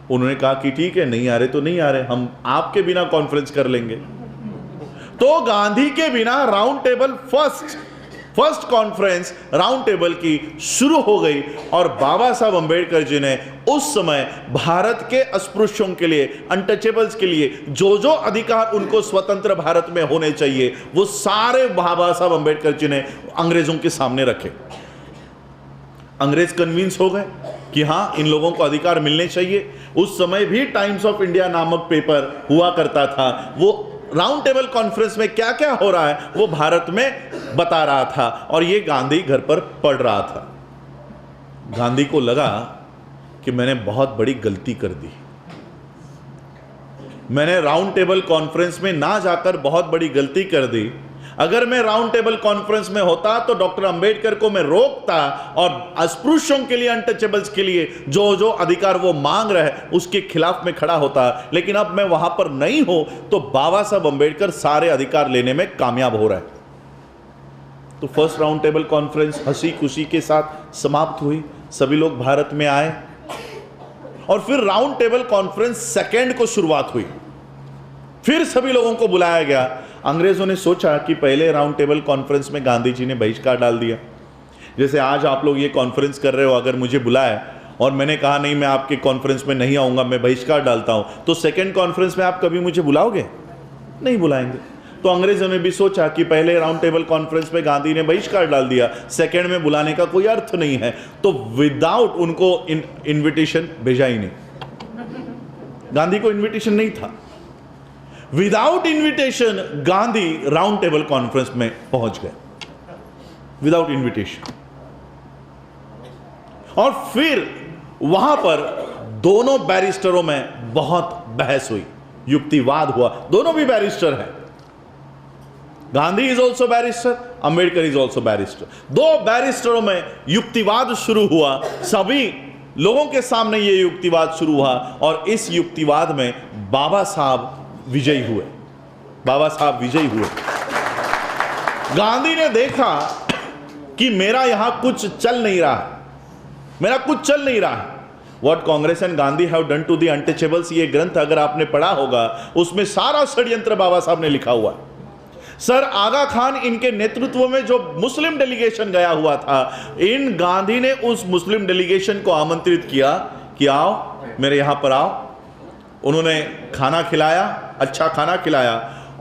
Speaker 2: उन्होंने कहा कि ठीक है, नहीं आ रहे तो नहीं आ रहे, हम आपके बिना कॉन्फ्रेंस कर लेंगे। तो गांधी के बिना round table first conference round table की शुरू हो गई और बाबा साहब अंबेडकर जी ने उस समय भारत के अस्पृश्यों के लिए, अनटचेबल्स के लिए जो अधिकार उनको स्वतंत्र भारत में होने चाहिए, वो सारे बाबा साहब अंबेडकर जी ने अंग्रेजों के सामने रखे। अंग्रेज कन्विंस हो गए कि हां, इन लोगों को अधिकार मिलने चाहिए। उस समय भी टाइम्स ऑफ इंडिया नामक पेपर हुआ करता था, वो राउंड टेबल कॉन्फ्रेंस में क्या क्या हो रहा है वो भारत में बता रहा था और ये गांधी घर पर पढ़ रहा था। गांधी को लगा कि मैंने बहुत बड़ी गलती कर दी, मैंने राउंड टेबल कॉन्फ्रेंस में ना जाकर बहुत बड़ी गलती कर दी। अगर मैं राउंड टेबल कॉन्फ्रेंस में होता तो डॉक्टर अंबेडकर को मैं रोकता और अस्पृश्यों के लिए, अनटचेबल्स के लिए जो अधिकार वो मांग रहे उसके खिलाफ में खड़ा होता। लेकिन अब मैं वहां पर नहीं हूं तो बाबा साहब अंबेडकर सारे अधिकार लेने में कामयाब हो रहे हैं। तो फर्स्ट राउंड टेबल कॉन्फ्रेंस हंसी खुशी के साथ समाप्त हुई, सभी लोग भारत में आए और फिर राउंड टेबल कॉन्फ्रेंस सेकेंड को शुरुआत हुई। फिर सभी लोगों को बुलाया गया। अंग्रेजों ने सोचा कि पहले राउंड टेबल कॉन्फ्रेंस में गांधी जी ने बहिष्कार डाल दिया। जैसे आज आप लोग ये कॉन्फ्रेंस कर रहे हो, अगर मुझे बुलाए और मैंने कहा नहीं मैं आपके कॉन्फ्रेंस में नहीं आऊंगा, मैं बहिष्कार डालता हूं, तो सेकंड कॉन्फ्रेंस में आप कभी मुझे बुलाओगे? नहीं बुलाएंगे। तो अंग्रेजों ने भी सोचा कि पहले राउंड टेबल कॉन्फ्रेंस में गांधी ने बहिष्कार डाल दिया, सेकंड में बुलाने का कोई अर्थ नहीं है, तो विदाउट उनको इन्विटेशन भेजा ही नहीं। गांधी को इन्विटेशन नहीं था। Without invitation Gandhi round table conference में पहुंच गए, विदाउट इन्विटेशन। और फिर वहां पर दोनों बैरिस्टरों में बहुत बहस हुई, युक्तिवाद हुआ। दोनों भी बैरिस्टर हैं, Gandhi is also barrister, Ambedkar is also barrister. दो बैरिस्टरों में युक्तिवाद शुरू हुआ, सभी लोगों के सामने यह युक्तिवाद शुरू हुआ और इस युक्तिवाद में बाबा साहब विजयी हुए। बाबा साहब विजयी हुए। गांधी ने देखा कि मेरा यहां कुछ चल नहीं रहा है, मेरा कुछ चल नहीं रहा है। What Congress and Gandhi have done to the untouchables, ये ग्रंथ अगर आपने पढ़ा होगा उसमें सारा षड्यंत्र बाबा साहब ने लिखा हुआ है। सर आगा खान इनके नेतृत्व में जो मुस्लिम डेलीगेशन गया हुआ था, इन गांधी ने उस मुस्लिम डेलीगेशन को आमंत्रित किया कि आओ मेरे यहां पर आओ। उन्होंने खाना खिलाया, अच्छा खाना खिलाया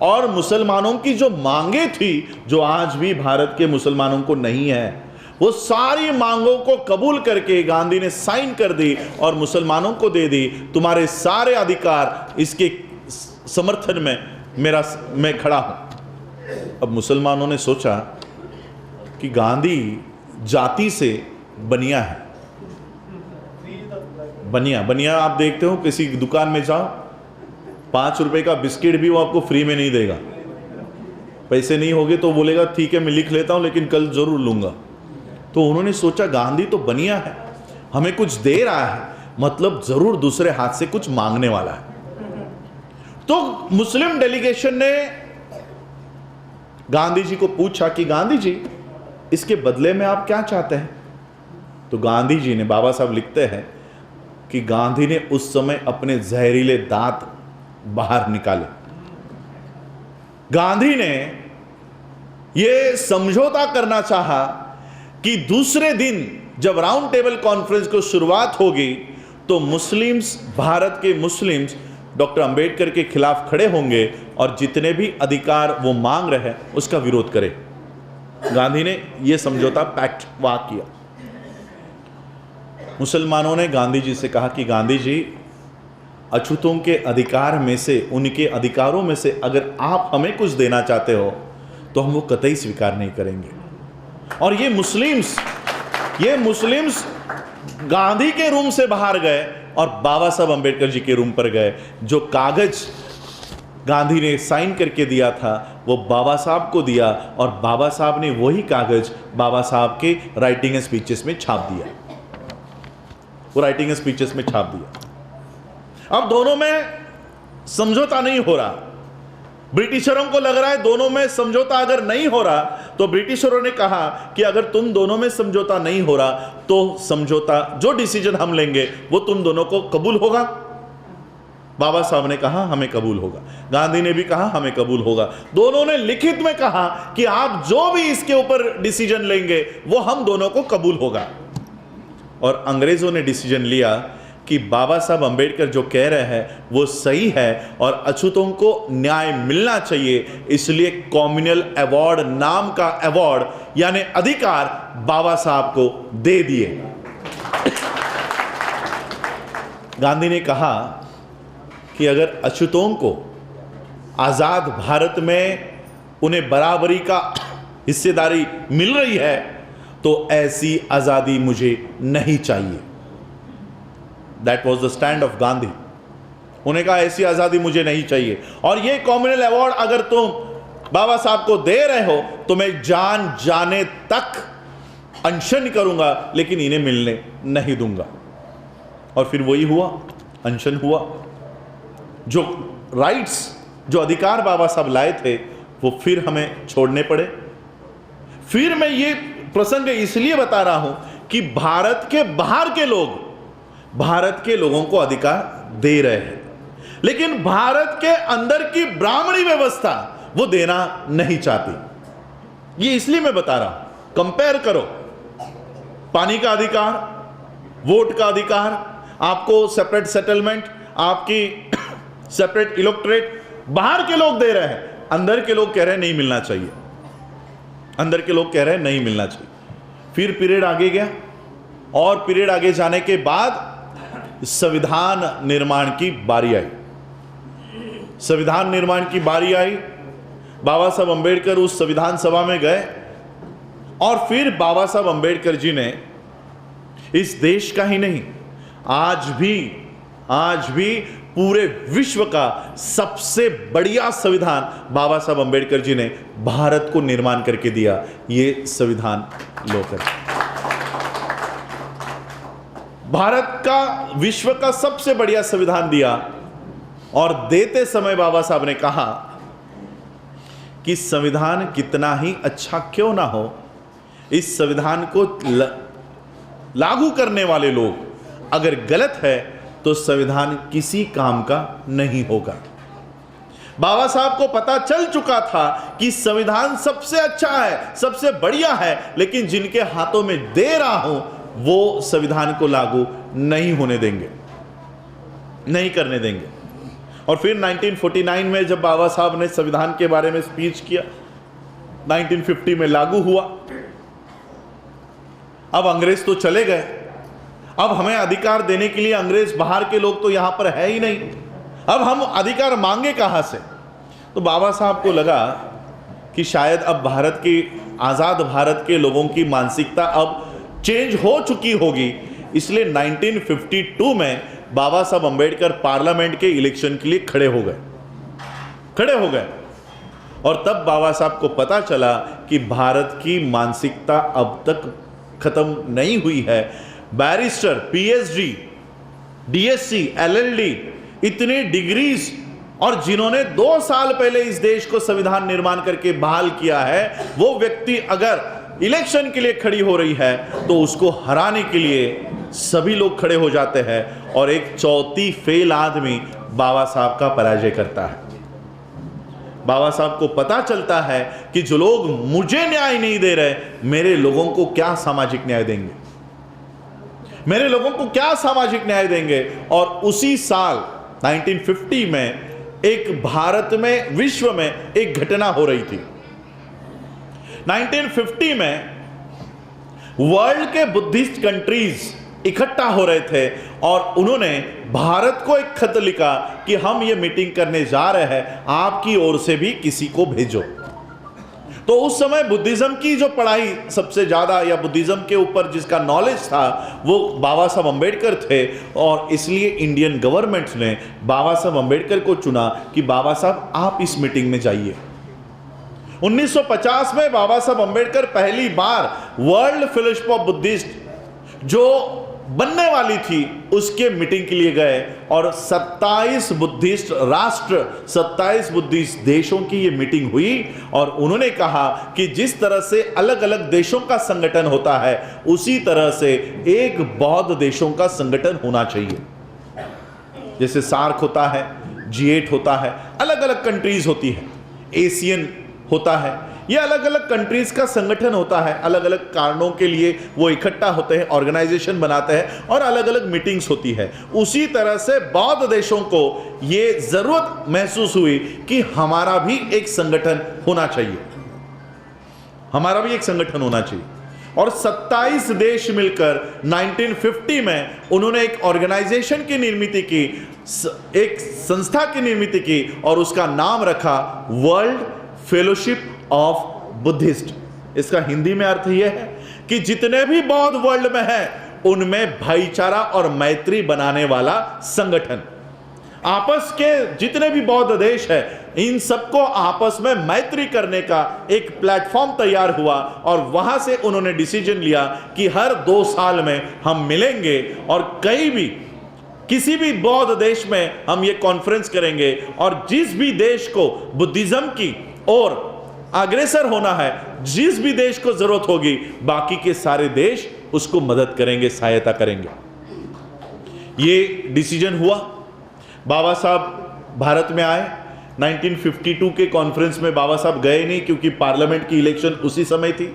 Speaker 2: और मुसलमानों की जो मांगे थी, जो आज भी भारत के मुसलमानों को नहीं है, वो सारी मांगों को कबूल करके गांधी ने साइन कर दी और मुसलमानों को दे दी। तुम्हारे सारे अधिकार, इसके समर्थन में मैं खड़ा हूं। अब मुसलमानों ने सोचा कि गांधी जाति से बनिया है। बनिया आप देखते हो, किसी दुकान में जाओ, 5 रुपए का बिस्किट भी वो आपको फ्री में नहीं देगा। पैसे नहीं होंगे तो बोलेगा ठीक है मैं लिख लेता हूं लेकिन कल जरूर लूंगा। तो उन्होंने सोचा गांधी तो बनिया है, हमें कुछ दे रहा है, मतलब जरूर दूसरे हाथ से कुछ मांगने वाला है। तो मुस्लिम डेलीगेशन ने गांधी जी को पूछा कि गांधी जी इसके बदले में आप क्या चाहते हैं? तो गांधी जी ने, बाबा साहब लिखते हैं कि गांधी ने उस समय अपने जहरीले दांत बाहर निकाले। गांधी ने यह समझौता करना चाहा कि दूसरे दिन जब राउंड टेबल कॉन्फ्रेंस को शुरुआत होगी तो मुस्लिम्स, भारत के मुस्लिम्स डॉक्टर अंबेडकर के खिलाफ खड़े होंगे और जितने भी अधिकार वो मांग रहे हैं उसका विरोध करें। गांधी ने यह समझौता पैक्ट वाक किया। मुसलमानों ने गांधी जी से कहा कि गांधी जी, अछूतों के अधिकार में से, उनके अधिकारों में से अगर आप हमें कुछ देना चाहते हो तो हम वो कतई स्वीकार नहीं करेंगे। और ये मुस्लिम्स गांधी के रूम से बाहर गए और बाबा साहब अंबेडकर जी के रूम पर गए। जो कागज गांधी ने साइन करके दिया था वो बाबा साहब को दिया और बाबा साहब ने वही कागज बाबा साहब के राइटिंग स्पीचेस में छाप दिया। वो राइटिंग स्पीचेस में छाप दिया। अब दोनों में समझौता नहीं हो रहा। ब्रिटिशरों को लग रहा है दोनों में समझौता अगर नहीं हो रहा तो ब्रिटिशरों ने कहा कि अगर तुम दोनों में समझौता नहीं हो रहा तो समझौता, जो डिसीजन हम लेंगे वो तुम दोनों को कबूल होगा। बाबा साहब ने कहा हमें कबूल होगा, गांधी ने भी कहा हमें कबूल होगा। दोनों ने लिखित में कहा कि आप जो भी इसके ऊपर डिसीजन लेंगे वो हम दोनों को कबूल होगा। और अंग्रेजों ने डिसीजन लिया कि बाबा साहब अंबेडकर जो कह रहे हैं वो सही है और अछूतों को न्याय मिलना चाहिए, इसलिए कॉम्युनल अवार्ड नाम का अवार्ड यानी अधिकार बाबा साहब को दे दिए। गांधी ने कहा कि अगर अछूतों को आजाद भारत में उन्हें बराबरी का हिस्सेदारी मिल रही है तो ऐसी आजादी मुझे नहीं चाहिए। That was the stand of Gandhi. उन्हें कहा ऐसी आजादी मुझे नहीं चाहिए और ये कॉम्युनल अवार्ड अगर तुम बाबा साहब को दे रहे हो तो मैं जान जाने तक अनशन करूंगा लेकिन इन्हें मिलने नहीं दूंगा। और फिर वही हुआ, अनशन हुआ। जो राइट्स, जो अधिकार बाबा साहब लाए थे वो फिर हमें छोड़ने पड़े। फिर मैं ये प्रसंग इसलिए बता रहा हूं कि भारत के बाहर के लोग भारत के लोगों को अधिकार दे रहे हैं, लेकिन भारत के अंदर की ब्राह्मणी व्यवस्था वो देना नहीं चाहती। ये इसलिए मैं बता रहा हूं, कंपेयर करो। पानी का अधिकार, वोट का अधिकार, आपको सेपरेट सेटलमेंट, आपकी सेपरेट इलेक्टोरेट बाहर के लोग दे रहे हैं, अंदर के लोग कह रहे हैं नहीं मिलना चाहिए। अंदर के लोग कह रहे हैं नहीं मिलना चाहिए। फिर पीरियड आगे गया और पीरियड आगे जाने के बाद संविधान निर्माण की बारी आई। संविधान निर्माण की बारी आई, बाबा साहब अंबेडकर उस संविधान सभा में गए और फिर बाबा साहब अंबेडकर जी ने इस देश का ही नहीं, आज भी पूरे विश्व का सबसे बढ़िया संविधान बाबा साहब अंबेडकर जी ने भारत को निर्माण करके दिया। ये संविधान लोकतंत्र, भारत का विश्व का सबसे बढ़िया संविधान दिया। और देते समय बाबा साहब ने कहा कि संविधान कितना ही अच्छा क्यों ना हो, इस संविधान को लागू करने वाले लोग अगर गलत है तो संविधान किसी काम का नहीं होगा। बाबा साहब को पता चल चुका था कि संविधान सबसे अच्छा है, सबसे बढ़िया है, लेकिन जिनके हाथों में दे रहा हूं वो संविधान को लागू नहीं होने देंगे, नहीं करने देंगे। और फिर 1949 में जब बाबा साहब ने संविधान के बारे में स्पीच किया, 1950 में लागू हुआ। अब अंग्रेज तो चले गए, अब हमें अधिकार देने के लिए अंग्रेज बाहर के लोग तो यहां पर है ही नहीं, अब हम अधिकार मांगे कहां से? तो बाबा साहब को लगा कि शायद अब भारत की, आजाद भारत के लोगों की मानसिकता अब चेंज हो चुकी होगी, इसलिए 1952 में बाबा साहब अंबेडकर पार्लियामेंट के इलेक्शन के लिए खड़े हो गए। और तब बाबा साहब को पता चला कि भारत की मानसिकता अब तक खत्म नहीं हुई है। बैरिस्टर, पीएचडी, डीएससी, एलएलडी, इतनी डिग्रीज, और जिन्होंने 2 साल पहले इस देश को संविधान निर्माण करके बहाल किया है, वो व्यक्ति अगर इलेक्शन के लिए खड़ी हो रही है तो उसको हराने के लिए सभी लोग खड़े हो जाते हैं और एक चौथी फेल आदमी बाबा साहब का पराजय करता है। बाबा साहब को पता चलता है कि जो लोग मुझे न्याय नहीं दे रहे, मेरे लोगों को क्या सामाजिक न्याय देंगे, मेरे लोगों को क्या सामाजिक न्याय देंगे। और उसी साल 1950 में एक भारत में, विश्व में एक घटना हो रही थी। 1950 में वर्ल्ड के बुद्धिस्ट कंट्रीज इकट्ठा हो रहे थे और उन्होंने भारत को एक खत लिखा कि हम ये मीटिंग करने जा रहे हैं, आपकी ओर से भी किसी को भेजो। तो उस समय बुद्धिज्म की जो पढ़ाई सबसे ज्यादा, या बुद्धिज्म के ऊपर जिसका नॉलेज था, वो बाबा साहब अंबेडकर थे। और इसलिए इंडियन गवर्नमेंट ने बाबा साहब अंबेडकर को चुना कि बाबा साहब आप इस मीटिंग में जाइए। 1950 में बाबा साहब अंबेडकर पहली बार वर्ल्ड फेलोशिप ऑफ बुद्धिस्ट जो बनने वाली थी उसके मीटिंग के लिए गए और 27 बुद्धिस्ट राष्ट्र, 27 बुद्धिस्ट देशों की ये मीटिंग हुई। और उन्होंने कहा कि जिस तरह से अलग अलग देशों का संगठन होता है, उसी तरह से एक बौद्ध देशों का संगठन होना चाहिए। जैसे सार्क होता है, G8 होता है, अलग अलग कंट्रीज होती है, एशियन होता है, ये अलग अलग कंट्रीज का संगठन होता है। अलग अलग कारणों के लिए वो इकट्ठा होते हैं, ऑर्गेनाइजेशन बनाते हैं और अलग अलग मीटिंग्स होती है। उसी तरह से बौद्ध देशों को ये जरूरत महसूस हुई कि हमारा भी एक संगठन होना चाहिए, हमारा भी एक संगठन होना चाहिए। और 27 देश मिलकर 1950 में उन्होंने एक ऑर्गेनाइजेशन की निर्मित की, एक संस्था की निर्मित की और उसका नाम रखा वर्ल्ड फेलोशिप ऑफ बुद्धिस्ट। इसका हिंदी में अर्थ यह है कि जितने भी बौद्ध वर्ल्ड में हैं उनमें भाईचारा और मैत्री बनाने वाला संगठन। आपस के जितने भी बौद्ध देश है इन सबको आपस में मैत्री करने का एक प्लेटफॉर्म तैयार हुआ और वहां से उन्होंने डिसीजन लिया कि हर 2 साल में हम मिलेंगे और कहीं भी किसी भी बौद्ध देश में हम ये कॉन्फ्रेंस करेंगे और जिस भी देश को बुद्धिज्म की और अग्रसर होना है, जिस भी देश को जरूरत होगी, बाकी के सारे देश उसको मदद करेंगे, सहायता करेंगे। ये डिसीजन हुआ। बाबा साहब भारत में आए। 1952 के कॉन्फ्रेंस में बाबा साहब गए नहीं क्योंकि पार्लियामेंट की इलेक्शन उसी समय थी।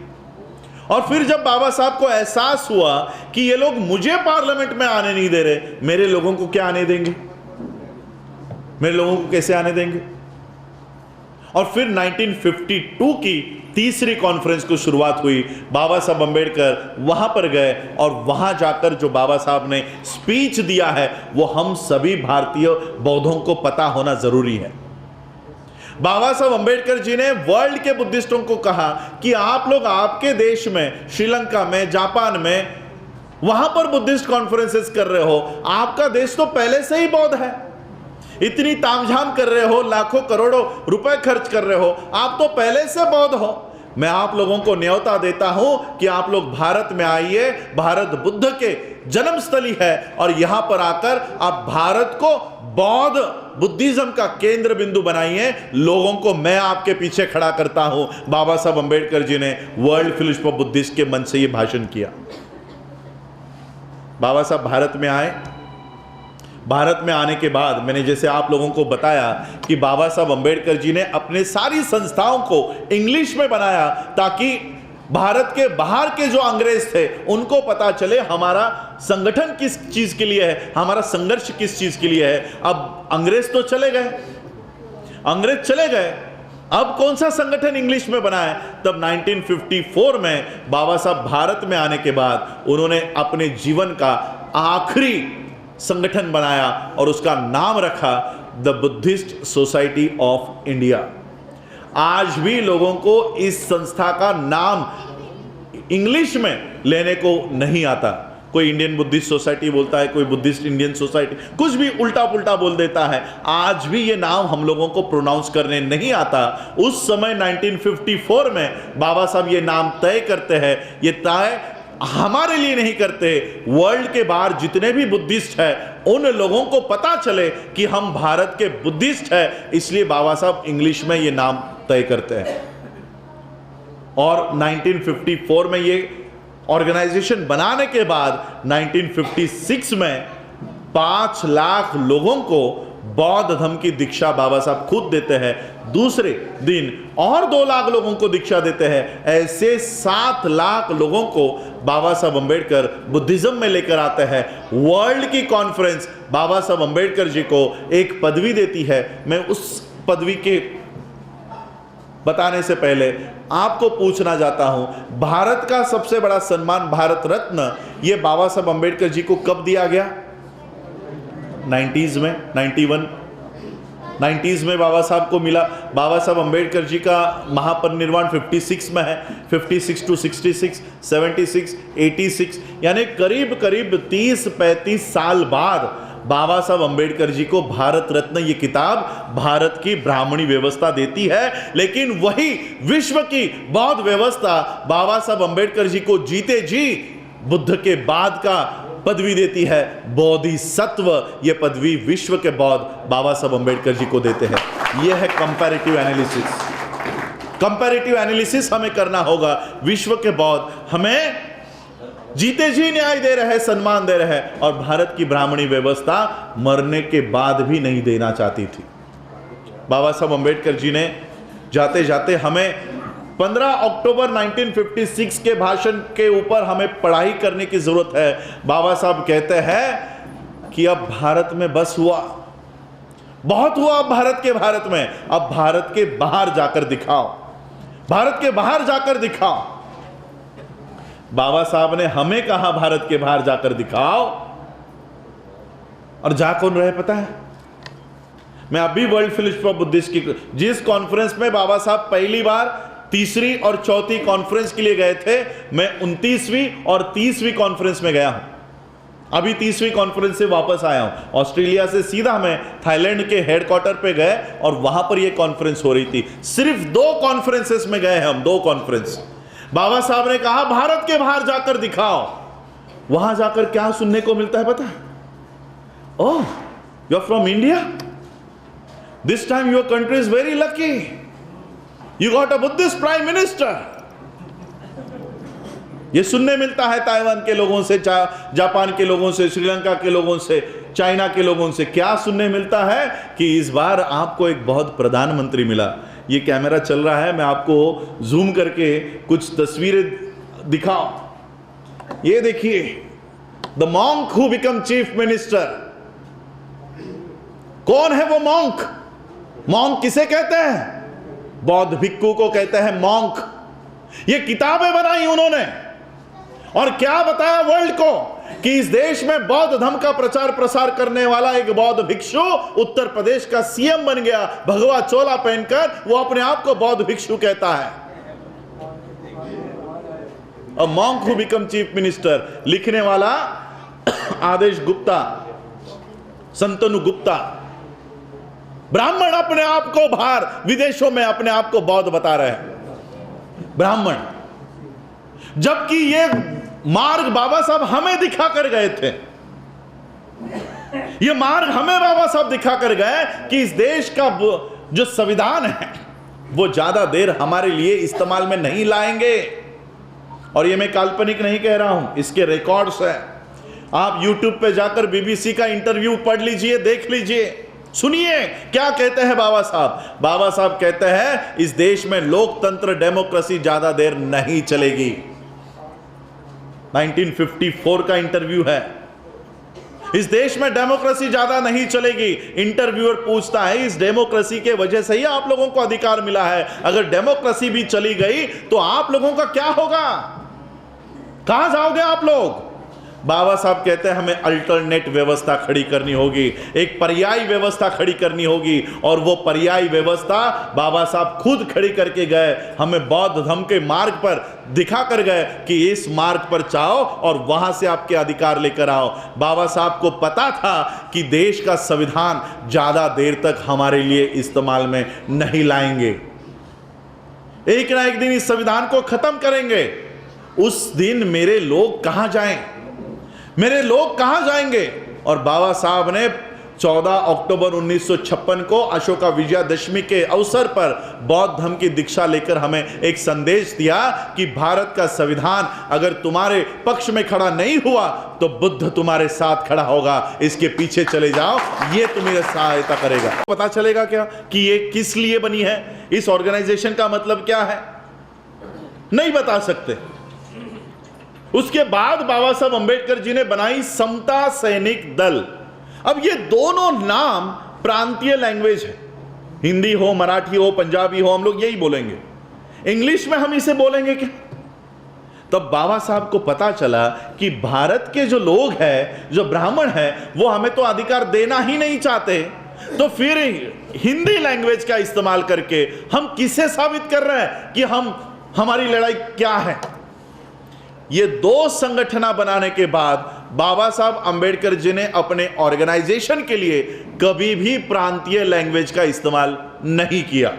Speaker 2: और फिर जब बाबा साहब को एहसास हुआ कि ये लोग मुझे पार्लियामेंट में आने नहीं दे रहे, मेरे लोगों को क्या आने देंगे, मेरे लोगों को कैसे आने देंगे। और फिर 1952 की तीसरी कॉन्फ्रेंस को शुरुआत हुई। बाबा साहब अंबेडकर वहां पर गए और वहां जाकर जो बाबा साहब ने स्पीच दिया है वो हम सभी भारतीय बौद्धों को पता होना जरूरी है। बाबा साहब अंबेडकर जी ने वर्ल्ड के बुद्धिस्टों को कहा कि आप लोग आपके देश में, श्रीलंका में, जापान में, वहां पर बुद्धिस्ट कॉन्फ्रेंसेस कर रहे हो, आपका देश तो पहले से ही बौद्ध है, इतनी तामझाम कर रहे हो, लाखों करोड़ों रुपए खर्च कर रहे हो, आप तो पहले से बौद्ध हो। मैं आप लोगों को न्योता देता हूं कि आप लोग भारत में आइए, भारत बुद्ध के जन्मस्थली है और यहां पर आकर आप भारत को बौद्ध बुद्धिज्म का केंद्र बिंदु बनाइए। लोगों को मैं आपके पीछे खड़ा करता हूं। बाबा साहब अंबेडकर जी ने वर्ल्ड फेलोशिप ऑफ बुद्धिस्ट के मंच से यह भाषण किया। बाबा साहब भारत में आए। भारत में आने के बाद मैंने जैसे आप लोगों को बताया कि बाबा साहब अंबेडकर जी ने अपने सारी संस्थाओं को इंग्लिश में बनाया ताकि भारत के बाहर के जो अंग्रेज थे उनको पता चले हमारा संगठन किस चीज के लिए है, हमारा संघर्ष किस चीज के लिए है। अब अंग्रेज तो चले गए, अंग्रेज चले गए, अब कौन सा संगठन इंग्लिश में बना है। तब 1954 में बाबा साहब भारत में आने के बाद उन्होंने अपने जीवन का आखिरी संगठन बनाया और उसका नाम रखा the Buddhist society of India. आज भी लोगों को इस संस्था का नाम इंग्लिश में लेने को नहीं आता। कोई इंडियन बुद्धिस्ट सोसाइटी बोलता है, कोई बुद्धिस्ट इंडियन सोसाइटी, कुछ भी उल्टा पुल्टा बोल देता है। आज भी ये नाम हम लोगों को प्रोनाउंस करने नहीं आता। उस समय 1954 में बाबा साहब ये नाम तय करते हैं। ये तय हमारे लिए नहीं करते, वर्ल्ड के बाहर जितने भी बुद्धिस्ट हैं उन लोगों को पता चले कि हम भारत के बुद्धिस्ट हैं, इसलिए बाबा साहब इंग्लिश में ये नाम तय करते हैं। और 1954 में ये ऑर्गेनाइजेशन बनाने के बाद 1956 में 5 लाख लोगों को बौद्ध धर्म की दीक्षा बाबा साहब खुद देते हैं। दूसरे दिन और 2 लाख लोगों को दीक्षा देते हैं। ऐसे 7 लाख लोगों को बाबा साहब अंबेडकर बुद्धिज्म में लेकर आते हैं। वर्ल्ड की कॉन्फ्रेंस बाबा साहब अंबेडकर जी को एक पदवी देती है। मैं उस पदवी के बताने से पहले आपको पूछना चाहता हूं, भारत का सबसे बड़ा सम्मान भारत रत्न ये बाबा साहब अंबेडकर जी को कब दिया गया? 90s में, 90s में बाबा साहब को मिला। बाबा साहब अंबेडकर जी का महापरिनिर्वाण 56 में है। 56 to 66, 76, 86 यानी करीब करीब 30-35 साल बाद बाबा साहब अंबेडकर जी को भारत रत्न ये किताब भारत की ब्राह्मणी व्यवस्था देती है। लेकिन वही विश्व की बौद्ध व्यवस्था बाबा साहब अंबेडकर जी को जीते जी बुद्ध के बाद का पदवी देती है, बोधिसत्व। ये पदवी विश्व के बौद्ध बाबा साहब अंबेडकर जी को देते हैं। यह है कंपैरेटिव एनालिसिस। कंपैरेटिव एनालिसिस हमें करना होगा। विश्व के बौद्ध हमें जीते जी न्याय दे रहे, सम्मान दे रहे, और भारत की ब्राह्मणी व्यवस्था मरने के बाद भी नहीं देना चाहती थी। बाबा साहब अंबेडकर जी ने जाते जाते हमें 15 अक्टूबर 1956 के भाषण के ऊपर हमें पढ़ाई करने की जरूरत है। बाबा साहब कहते हैं कि अब भारत में बस हुआ, बहुत हुआ अब भारत में, अब भारत के बाहर जाकर दिखाओ, भारत के बाहर जाकर दिखाओ। बाबा साहब ने हमें कहा भारत के बाहर जाकर दिखाओ, और जा कौन रहे पता है? मैं अभी वर्ल्ड फेलोशिप ऑफ बुद्धिस्ट की जिस कॉन्फ्रेंस में बाबा साहब पहली बार तीसरी और चौथी कॉन्फ्रेंस के लिए गए थे, मैं 29वीं और 30वीं कॉन्फ्रेंस में गया हूं। अभी 30वीं कॉन्फ्रेंस से वापस आया हूं। ऑस्ट्रेलिया से सीधा मैं थाईलैंड के हेडक्वार्टर पे गए और वहां पर यह कॉन्फ्रेंस हो रही थी। सिर्फ 2 कॉन्फ्रेंसेस में गए हम, 2 कॉन्फ्रेंस। बाबा साहब ने कहा भारत के बाहर जाकर दिखाओ। वहां जाकर क्या सुनने को मिलता है पता है? Oh, you are from India, this time your country is very lucky, you got a Buddhist prime minister. यह सुनने मिलता है ताइवान के लोगों से, जापान के लोगों से, श्रीलंका के लोगों से, चाइना के लोगों से। क्या सुनने मिलता है कि इस बार आपको एक बहुत प्रधानमंत्री मिला। ये कैमरा चल रहा है, मैं आपको जूम करके कुछ तस्वीरें दिखाऊं। ये देखिए, the monk who become chief minister. कौन है वो मॉन्क? मॉन्क किसे कहते हैं? बौद्ध भिक्खु को कहते हैं मॉन्क। ये किताबें बनाई उन्होंने, और क्या बताया वर्ल्ड को कि इस देश में बौद्ध धर्म का प्रचार प्रसार करने वाला एक बौद्ध भिक्षु उत्तर प्रदेश का सीएम बन गया। भगवा चोला पहनकर वो अपने आप को बौद्ध भिक्षु कहता है। A monk who become chief minister, लिखने वाला आदेश गुप्ता, संतनु गुप्ता। ब्राह्मण अपने आप को बाहर विदेशों में अपने आप को बौद्ध बता रहे हैं, ब्राह्मण। जबकि ये मार्ग बाबा साहब हमें दिखा कर गए थे। ये मार्ग हमें बाबा साहब दिखा कर गए कि इस देश का जो संविधान है वो ज्यादा देर हमारे लिए इस्तेमाल में नहीं लाएंगे। और ये मैं काल्पनिक नहीं कह रहा हूं, इसके रिकॉर्ड्स हैं। आप YouTube पे जाकर BBC का इंटरव्यू पढ़ लीजिए, देख लीजिए, सुनिए क्या कहते हैं बाबा साहब। बाबा साहब कहते हैं इस देश में लोकतंत्र, डेमोक्रेसी ज्यादा देर नहीं चलेगी। 1954 का इंटरव्यू है। इस देश में डेमोक्रेसी ज्यादा नहीं चलेगी। इंटरव्यूअर पूछता है इस डेमोक्रेसी के वजह से ही आप लोगों को अधिकार मिला है, अगर डेमोक्रेसी भी चली गई तो आप लोगों का क्या होगा, कहां जाओगे आप लोग? बाबा साहब कहते हैं हमें अल्टरनेट व्यवस्था खड़ी करनी होगी, एक पर्यायी व्यवस्था खड़ी करनी होगी। और वो पर्यायी व्यवस्था बाबा साहब खुद खड़ी करके गए, हमें बौद्ध धर्म के मार्ग पर दिखा कर गए कि इस मार्ग पर जाओ और वहां से आपके अधिकार लेकर आओ। बाबा साहब को पता था कि देश का संविधान ज्यादा देर तक हमारे लिए इस्तेमाल में नहीं लाएंगे, एक ना एक दिन इस संविधान को खत्म करेंगे। उस दिन मेरे लोग कहां जाएं, मेरे लोग कहां जाएंगे? और बाबा साहब ने 14 अक्टूबर 1956 को अशोका विजयादशमी के अवसर पर बौद्ध धर्म की दीक्षा लेकर हमें एक संदेश दिया कि भारत का संविधान अगर तुम्हारे पक्ष में खड़ा नहीं हुआ तो बुद्ध तुम्हारे साथ खड़ा होगा, इसके पीछे चले जाओ, ये तुम्हें सहायता करेगा। पता चलेगा क्या कि ये किस लिए बनी है, इस ऑर्गेनाइजेशन का मतलब क्या है, नहीं बता सकते। उसके बाद बाबा साहब अंबेडकर जी ने बनाई समता सैनिक दल। अब ये दोनों नाम प्रांतीय लैंग्वेज है, हिंदी हो, मराठी हो, पंजाबी हो, हम लोग यही बोलेंगे। इंग्लिश में हम इसे बोलेंगे क्या? तब बाबा साहब को पता चला कि भारत के जो लोग हैं, जो ब्राह्मण हैं, वो हमें तो अधिकार देना ही नहीं चाहते, तो फिर हिंदी लैंग्वेज का इस्तेमाल करके हम किसे साबित कर रहे हैं कि हमारी लड़ाई क्या है। ये 2 संगठना बनाने के बाद बाबा साहब अंबेडकर जी ने अपने ऑर्गेनाइजेशन के लिए कभी भी प्रांतीय लैंग्वेज का इस्तेमाल नहीं किया।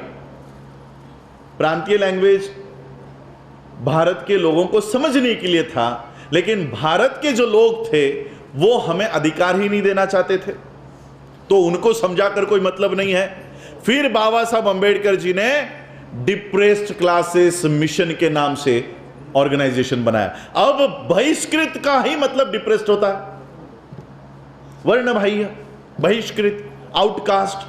Speaker 2: प्रांतीय लैंग्वेज भारत के लोगों को समझने के लिए था, लेकिन भारत के जो लोग थे वो हमें अधिकार ही नहीं देना चाहते थे, तो उनको समझाकर कोई मतलब नहीं है। फिर बाबा साहब अंबेडकर जी ने डिप्रेस्ड क्लासेस मिशन के नाम से ऑर्गेनाइजेशन बनाया। अब बहिष्कृत का ही मतलब डिप्रेस्ड होता है, वर्ण बाह्य, बहिष्कृत, आउटकास्ट।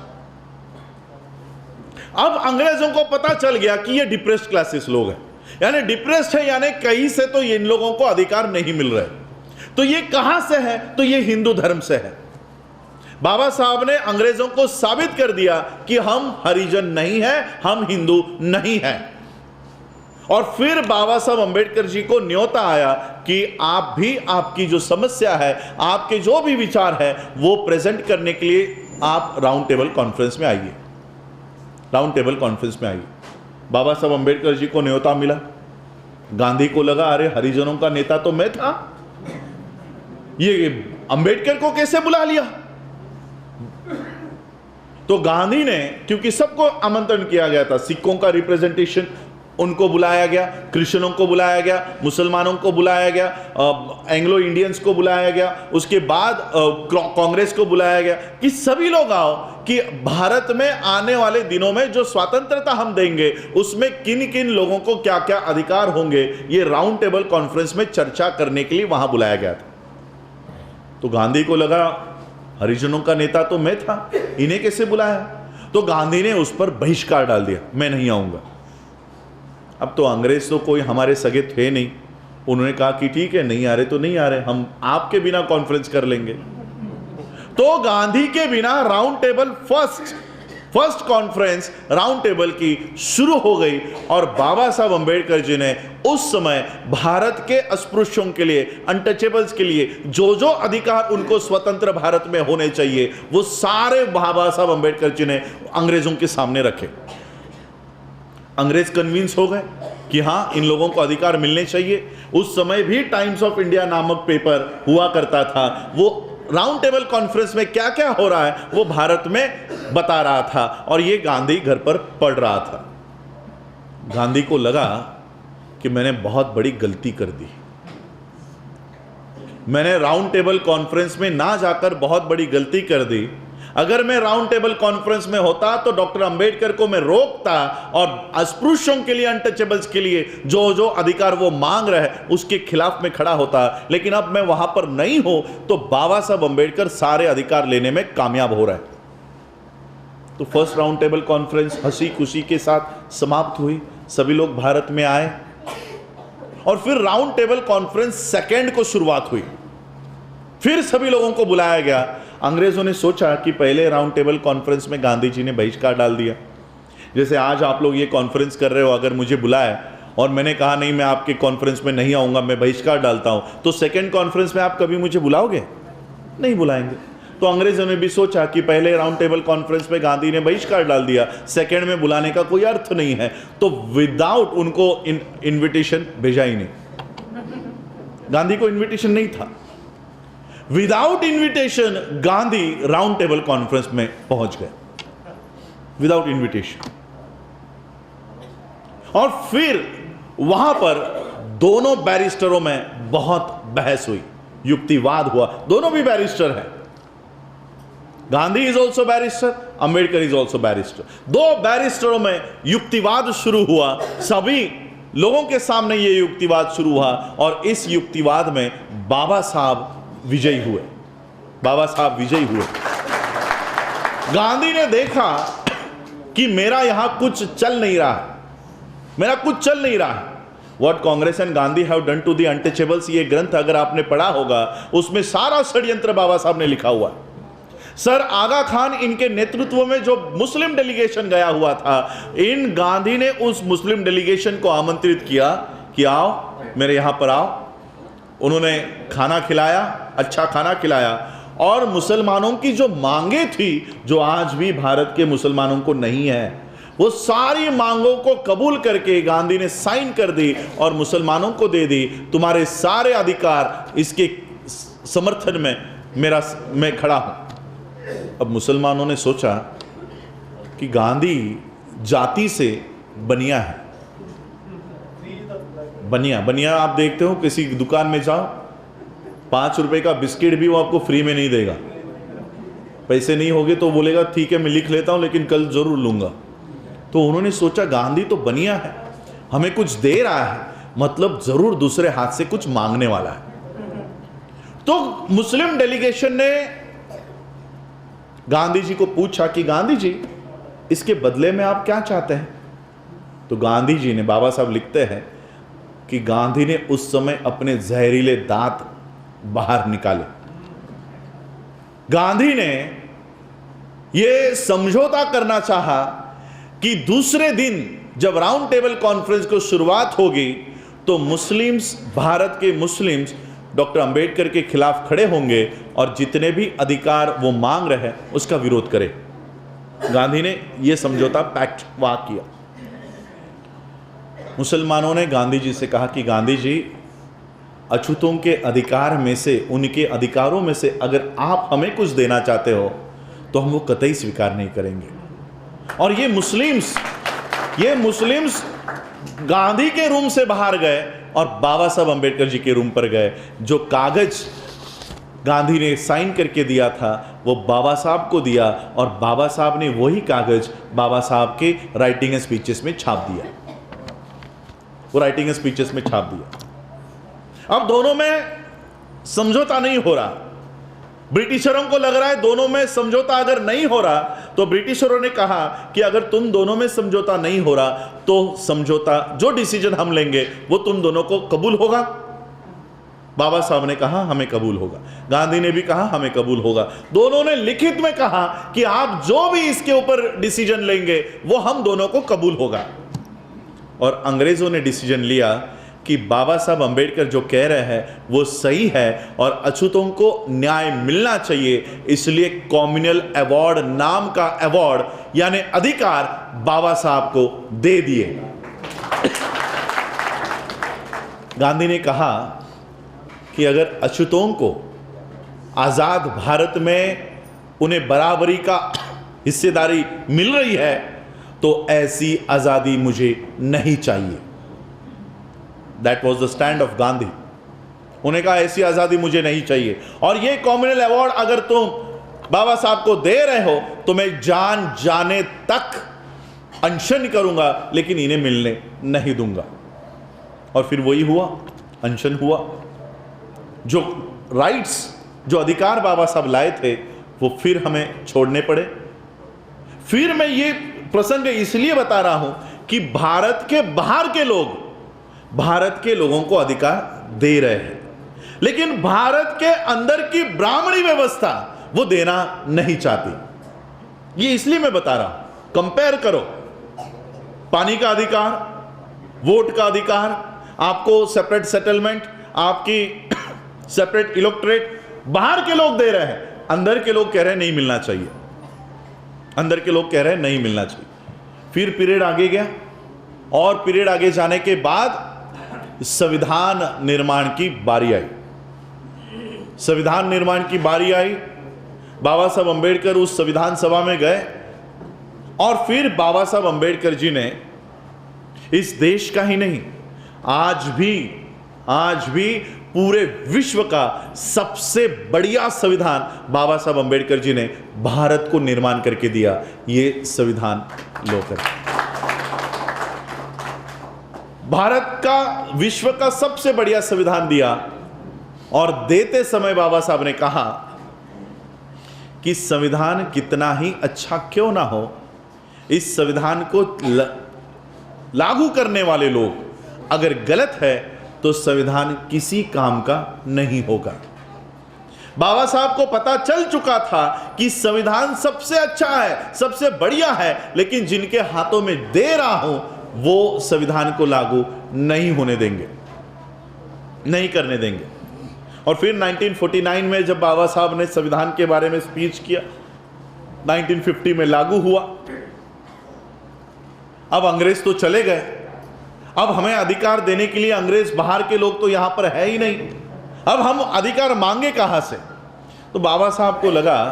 Speaker 2: अब अंग्रेजों को पता चल गया कि ये डिप्रेस्ड क्लासेस लोग हैं, यानी डिप्रेस्ड है, यानी कहीं से तो इन लोगों को अधिकार नहीं मिल रहे। तो ये कहां से है? तो ये हिंदू धर्म से है। बाबा साहब ने अंग्रेजों को साबित कर दिया कि हम हरिजन नहीं हैं, हम हिंदू नहीं हैं। और फिर बाबा साहब अंबेडकर जी को न्योता आया कि आप भी आपकी जो समस्या है, आपके जो भी विचार है, वो प्रेजेंट करने के लिए आप राउंड टेबल कॉन्फ्रेंस में आइए, राउंड टेबल कॉन्फ्रेंस में आइए। बाबा साहब अंबेडकर जी को न्योता मिला। गांधी को लगा अरे हरिजनों का नेता तो मैं था, ये अंबेडकर को कैसे बुला लिया? तो गांधी ने, क्योंकि सबको आमंत्रण किया गया था, सिखों का रिप्रेजेंटेशन उनको बुलाया गया, क्रिश्चियनों को बुलाया गया, मुसलमानों को बुलाया गया, एंग्लो इंडियंस को बुलाया गया, उसके बाद कांग्रेस को बुलाया गया कि सभी लोग आओ कि भारत में आने वाले दिनों में जो स्वतंत्रता हम देंगे उसमें किन किन लोगों को क्या क्या अधिकार होंगे, ये राउंड टेबल कॉन्फ्रेंस में चर्चा करने के लिए वहां बुलाया गया था। तो गांधी को लगा हरिजनों का नेता तो मैं था, इन्हें कैसे बुलाया? तो गांधी ने उस पर बहिष्कार डाल दिया, मैं नहीं आऊंगा। अब तो अंग्रेज तो कोई हमारे सगे थे नहीं, उन्होंने कहा कि ठीक है, नहीं आ रहे तो नहीं आ रहे, हम आपके बिना कॉन्फ्रेंस कर लेंगे। तो गांधी के बिना round table first conference round table की शुरू हो गई। और बाबा साहब अंबेडकर जी ने उस समय भारत के अस्पृश्यों के लिए, अनटचेबल्स के लिए जो जो अधिकार उनको स्वतंत्र भारत में होने चाहिए, वो सारे बाबा साहब अंबेडकर जी ने अंग्रेजों के सामने रखे। अंग्रेज कन्विंस हो गए कि हाँ, इन लोगों को अधिकार मिलने चाहिए। उस समय भी टाइम्स ऑफ इंडिया नामक पेपर हुआ करता था, वो राउंड टेबल कॉन्फ्रेंस में क्या क्या हो रहा है वो भारत में बता रहा था, और ये गांधी घर पर पढ़ रहा था। गांधी को लगा कि मैंने बहुत बड़ी गलती कर दी, मैंने राउंड टेबल कॉन्फ्रेंस में ना जाकर बहुत बड़ी गलती कर दी। अगर मैं राउंड टेबल कॉन्फ्रेंस में होता तो डॉक्टर अंबेडकर को मैं रोकता और अस्पृश्यों के लिए, अनटचेबल्स के लिए जो जो अधिकार वो मांग रहे हैं उसके खिलाफ में खड़ा होता। लेकिन अब मैं वहां पर नहीं हूं तो बाबा साहब अंबेडकर सारे अधिकार लेने में कामयाब हो रहे हैं। तो फर्स्ट राउंड टेबल कॉन्फ्रेंस हंसी खुशी के साथ समाप्त हुई, सभी लोग भारत में आए। और फिर राउंड टेबल कॉन्फ्रेंस सेकेंड को शुरुआत हुई, फिर सभी लोगों को बुलाया गया। अंग्रेजों ने सोचा कि पहले राउंड टेबल कॉन्फ्रेंस में गांधी जी ने बहिष्कार डाल दिया, जैसे आज आप लोग ये कॉन्फ्रेंस कर रहे हो, अगर मुझे बुलाए और मैंने कहा नहीं मैं आपके कॉन्फ्रेंस में नहीं आऊंगा, मैं बहिष्कार डालता हूं, तो सेकंड कॉन्फ्रेंस में आप कभी मुझे बुलाओगे? नहीं बुलाएंगे। तो अंग्रेजों ने भी सोचा कि पहले राउंड टेबल कॉन्फ्रेंस में गांधी ने बहिष्कार डाल दिया, सेकंड में बुलाने का कोई अर्थ नहीं है, तो विदाउट उनको इन्विटेशन भेजा ही नहीं। गांधी को इन्विटेशन नहीं था। Without invitation Gandhi round table conference में पहुंच गए, विदाउट इन्विटेशन। और फिर वहां पर दोनों बैरिस्टरों में बहुत बहस हुई, युक्तिवाद हुआ। दोनों भी बैरिस्टर हैं, Gandhi is also barrister, Ambedkar is also barrister. दो बैरिस्टरों में युक्तिवाद शुरू हुआ, सभी लोगों के सामने यह युक्तिवाद शुरू हुआ, और इस युक्तिवाद में बाबा साहब विजयी हुए। बाबा साहब विजयी हुए। गांधी ने देखा कि मेरा यहां कुछ चल नहीं रहा है, मेरा कुछ चल नहीं रहा है। What Congress and Gandhi have done to the untouchables, ये ग्रंथ अगर आपने पढ़ा होगा उसमें सारा षड्यंत्र बाबा साहब ने लिखा हुआ है। सर आगा खान इनके नेतृत्व में जो मुस्लिम डेलीगेशन गया हुआ था, इन गांधी ने उस मुस्लिम डेलीगेशन को आमंत्रित किया कि आओ मेरे यहां पर आओ। उन्होंने खाना खिलाया, अच्छा खाना खिलाया, और मुसलमानों की जो मांगे थी, जो आज भी भारत के मुसलमानों को नहीं है, वो सारी मांगों को कबूल करके गांधी ने साइन कर दी और मुसलमानों को दे दी। तुम्हारे सारे अधिकार, इसके समर्थन में मैं खड़ा हूं। अब मुसलमानों ने सोचा कि गांधी जाति से बनिया है। बनिया आप देखते हो, किसी दुकान में जाओ, 5 रुपए का बिस्किट भी वो आपको फ्री में नहीं देगा। पैसे नहीं होंगे तो बोलेगा ठीक है मैं लिख लेता हूं लेकिन कल जरूर लूंगा। तो उन्होंने सोचा गांधी तो बनिया है, हमें कुछ दे रहा है, मतलब जरूर दूसरे हाथ से कुछ मांगने वाला है। तो मुस्लिम डेलीगेशन ने गांधी जी को पूछा कि गांधी जी, इसके बदले में आप क्या चाहते हैं? तो गांधी जी ने, बाबा साहब लिखते हैं कि गांधी ने उस समय अपने जहरीले दांत बाहर निकाले। गांधी ने यह समझौता करना चाहा कि दूसरे दिन जब राउंड टेबल कॉन्फ्रेंस को शुरुआत होगी तो मुस्लिम्स, भारत के मुस्लिम्स डॉक्टर अंबेडकर के खिलाफ खड़े होंगे और जितने भी अधिकार वो मांग रहे हैं उसका विरोध करें। गांधी ने यह समझौता पैक्ट वहां किया। मुसलमानों ने गांधी जी से कहा कि गांधी जी, अछूतों के अधिकार में से, उनके अधिकारों में से अगर आप हमें कुछ देना चाहते हो तो हम वो कतई स्वीकार नहीं करेंगे। और ये मुस्लिम्स गांधी के रूम से बाहर गए और बाबा साहब अंबेडकर जी के रूम पर गए। जो कागज गांधी ने साइन करके दिया था वो बाबा साहब को दिया और बाबा साहब ने वही कागज बाबा साहब के राइटिंग एंड स्पीचेस में छाप दिया। वो राइटिंग एंड स्पीचेस में छाप दिया। अब दोनों में समझौता नहीं हो रहा। ब्रिटिशरों को लग रहा है दोनों में समझौता अगर नहीं हो रहा तो ब्रिटिशरों ने कहा कि अगर तुम दोनों में समझौता नहीं हो रहा तो समझौता, जो डिसीजन हम लेंगे वो तुम दोनों को कबूल होगा। बाबा साहब ने कहा हमें कबूल होगा, गांधी ने भी कहा हमें कबूल होगा। दोनों ने लिखित में कहा कि आप जो भी इसके ऊपर डिसीजन लेंगे वो हम दोनों को कबूल होगा। और अंग्रेजों ने डिसीजन लिया कि बाबा साहब अंबेडकर जो कह रहे हैं वो सही है और अछूतों को न्याय मिलना चाहिए, इसलिए कॉम्युनल अवार्ड नाम का अवार्ड यानी अधिकार बाबा साहब को दे दिए। गांधी ने कहा कि अगर अछूतों को आजाद भारत में उन्हें बराबरी का हिस्सेदारी मिल रही है तो ऐसी आजादी मुझे नहीं चाहिए। That was the stand of Gandhi. उन्हें कहा ऐसी आजादी मुझे नहीं चाहिए और ये कॉम्युनल अवार्ड अगर तुम बाबा साहब को दे रहे हो तो मैं जान जाने तक अनशन करूंगा लेकिन इन्हें मिलने नहीं दूंगा। और फिर वही हुआ, अनशन हुआ। जो राइट्स, जो अधिकार बाबा साहब लाए थे वो फिर हमें छोड़ने पड़े। फिर मैं ये प्रसंग इसलिए बता रहा हूं कि भारत के बाहर के लोग भारत के लोगों को अधिकार दे रहे हैं लेकिन भारत के अंदर की ब्राह्मणी व्यवस्था वो देना नहीं चाहती। ये इसलिए मैं बता रहा हूं, कंपेयर करो। पानी का अधिकार, वोट का अधिकार, आपको सेपरेट सेटलमेंट, आपकी सेपरेट इलेक्टोरेट बाहर के लोग दे रहे हैं, अंदर के लोग कह रहे हैं नहीं मिलना चाहिए। अंदर के लोग कह रहे हैं नहीं मिलना चाहिए। फिर पीरियड आगे गया और पीरियड आगे जाने के बाद संविधान निर्माण की बारी आई। संविधान निर्माण की बारी आई, बाबा साहब अंबेडकर उस संविधान सभा में गए और फिर बाबा साहब अंबेडकर जी ने इस देश का ही नहीं, आज भी पूरे विश्व का सबसे बढ़िया संविधान बाबा साहब अंबेडकर जी ने भारत को निर्माण करके दिया। ये संविधान लोकतंत्र भारत का विश्व का सबसे बढ़िया संविधान दिया। और देते समय बाबा साहब ने कहा कि संविधान कितना ही अच्छा क्यों ना हो, इस संविधान को लागू करने वाले लोग अगर गलत है तो संविधान किसी काम का नहीं होगा। बाबा साहब को पता चल चुका था कि संविधान सबसे अच्छा है, सबसे बढ़िया है, लेकिन जिनके हाथों में दे रहा हूं वो संविधान को लागू नहीं होने देंगे, नहीं करने देंगे। और फिर 1949 में जब बाबा साहब ने संविधान के बारे में स्पीच किया, 1950 में लागू हुआ। अब अंग्रेज तो चले गए, अब हमें अधिकार देने के लिए अंग्रेज बाहर के लोग तो यहां पर है ही नहीं, अब हम अधिकार मांगे कहां से? तो बाबा साहब को लगा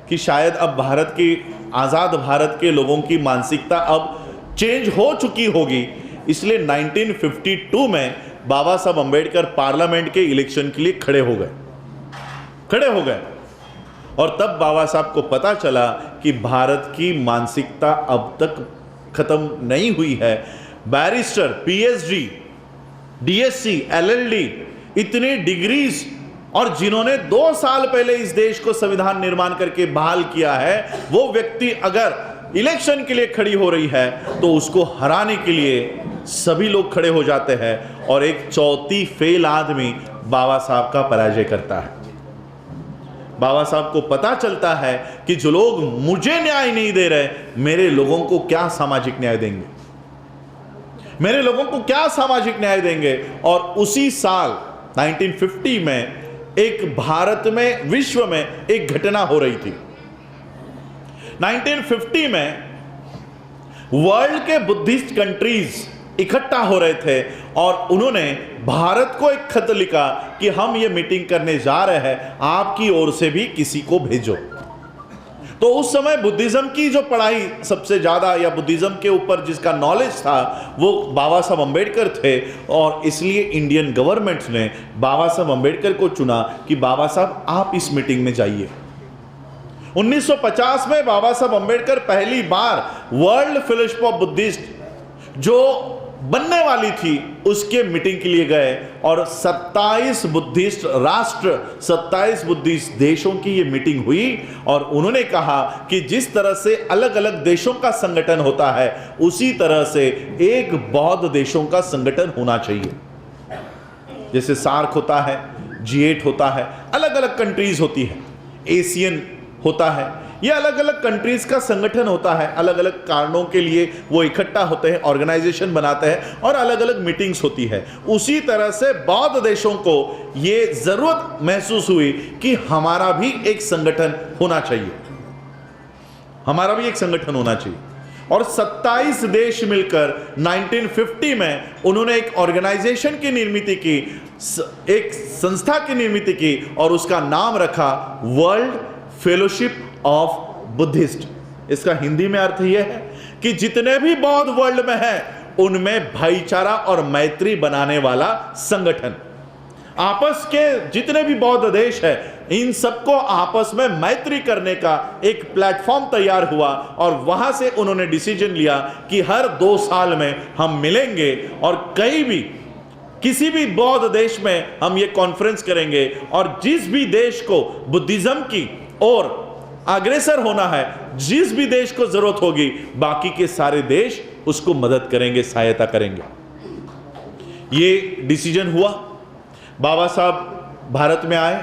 Speaker 2: कि शायद अब भारत की, आजाद भारत के लोगों की मानसिकता अब चेंज हो चुकी होगी, इसलिए 1952 में बाबा साहब अंबेडकर पार्लियामेंट के इलेक्शन के लिए खड़े हो गए। और तब बाबा साहब को पता चला कि भारत की मानसिकता अब तक खत्म नहीं हुई है। बैरिस्टर, पीएचडी डीएससी, एलएलडी, इतनी डिग्रीज, और जिन्होंने 2 साल पहले इस देश को संविधान निर्माण करके बहाल किया है, वो व्यक्ति अगर इलेक्शन के लिए खड़ी हो रही है तो उसको हराने के लिए सभी लोग खड़े हो जाते हैं और एक चौथी फेल आदमी बाबा साहब का पराजय करता है। बाबा साहब को पता चलता है कि जो लोग मुझे न्याय नहीं दे रहे, मेरे लोगों को क्या सामाजिक न्याय देंगे, मेरे लोगों को क्या सामाजिक न्याय देंगे। और उसी साल 1950 में एक भारत में, विश्व में एक घटना हो रही थी। 1950 में वर्ल्ड के बुद्धिस्ट कंट्रीज इकट्ठा हो रहे थे और उन्होंने भारत को एक खत लिखा कि हम ये मीटिंग करने जा रहे हैं, आपकी ओर से भी किसी को भेजो। तो उस समय बुद्धिज्म की जो पढ़ाई सबसे ज्यादा, या बुद्धिज्म के ऊपर जिसका नॉलेज था, वो बाबा साहब अंबेडकर थे। और इसलिए इंडियन गवर्नमेंट ने बाबा साहब अंबेडकर को चुना कि बाबा साहब आप इस मीटिंग में जाइए। 1950 में बाबा साहब अंबेडकर पहली बार वर्ल्ड फेलोशिप ऑफ बुद्धिस्ट जो बनने वाली थी उसके मीटिंग के लिए गए और 27 बुद्धिस्ट राष्ट्र, 27 बुद्धिस्ट देशों की ये मीटिंग हुई। और उन्होंने कहा कि जिस तरह से अलग अलग देशों का संगठन होता है, उसी तरह से एक बौद्ध देशों का संगठन होना चाहिए। जैसे सार्क होता है, G8 होता है, अलग अलग कंट्रीज होती है, एशियन होता है, ये अलग अलग कंट्रीज का संगठन होता है। अलग अलग कारणों के लिए वो इकट्ठा होते हैं, ऑर्गेनाइजेशन बनाते हैं और अलग अलग मीटिंग्स होती है। उसी तरह से बौद्ध देशों को ये जरूरत महसूस हुई कि हमारा भी एक संगठन होना चाहिए, हमारा भी एक संगठन होना चाहिए। और 27 देश मिलकर 1950 में उन्होंने एक ऑर्गेनाइजेशन की निर्मित की, एक संस्था की निर्मित की और उसका नाम रखा वर्ल्ड फेलोशिप ऑफ बुद्धिस्ट। इसका हिंदी में अर्थ यह है कि जितने भी बौद्ध वर्ल्ड में हैं, उनमें भाईचारा और मैत्री बनाने वाला संगठन। आपस के जितने भी बौद्ध देश हैं, इन सबको आपस में मैत्री करने का एक प्लेटफॉर्म तैयार हुआ। और वहां से उन्होंने डिसीजन लिया कि हर 2 साल में हम मिलेंगे और कहीं भी, किसी भी बौद्ध देश में हम ये कॉन्फ्रेंस करेंगे। और जिस भी देश को बुद्धिज्म की और अग्रेसर होना है, जिस भी देश को जरूरत होगी, बाकी के सारे देश उसको मदद करेंगे, सहायता करेंगे। ये डिसीजन हुआ। बाबा साहब भारत में आए।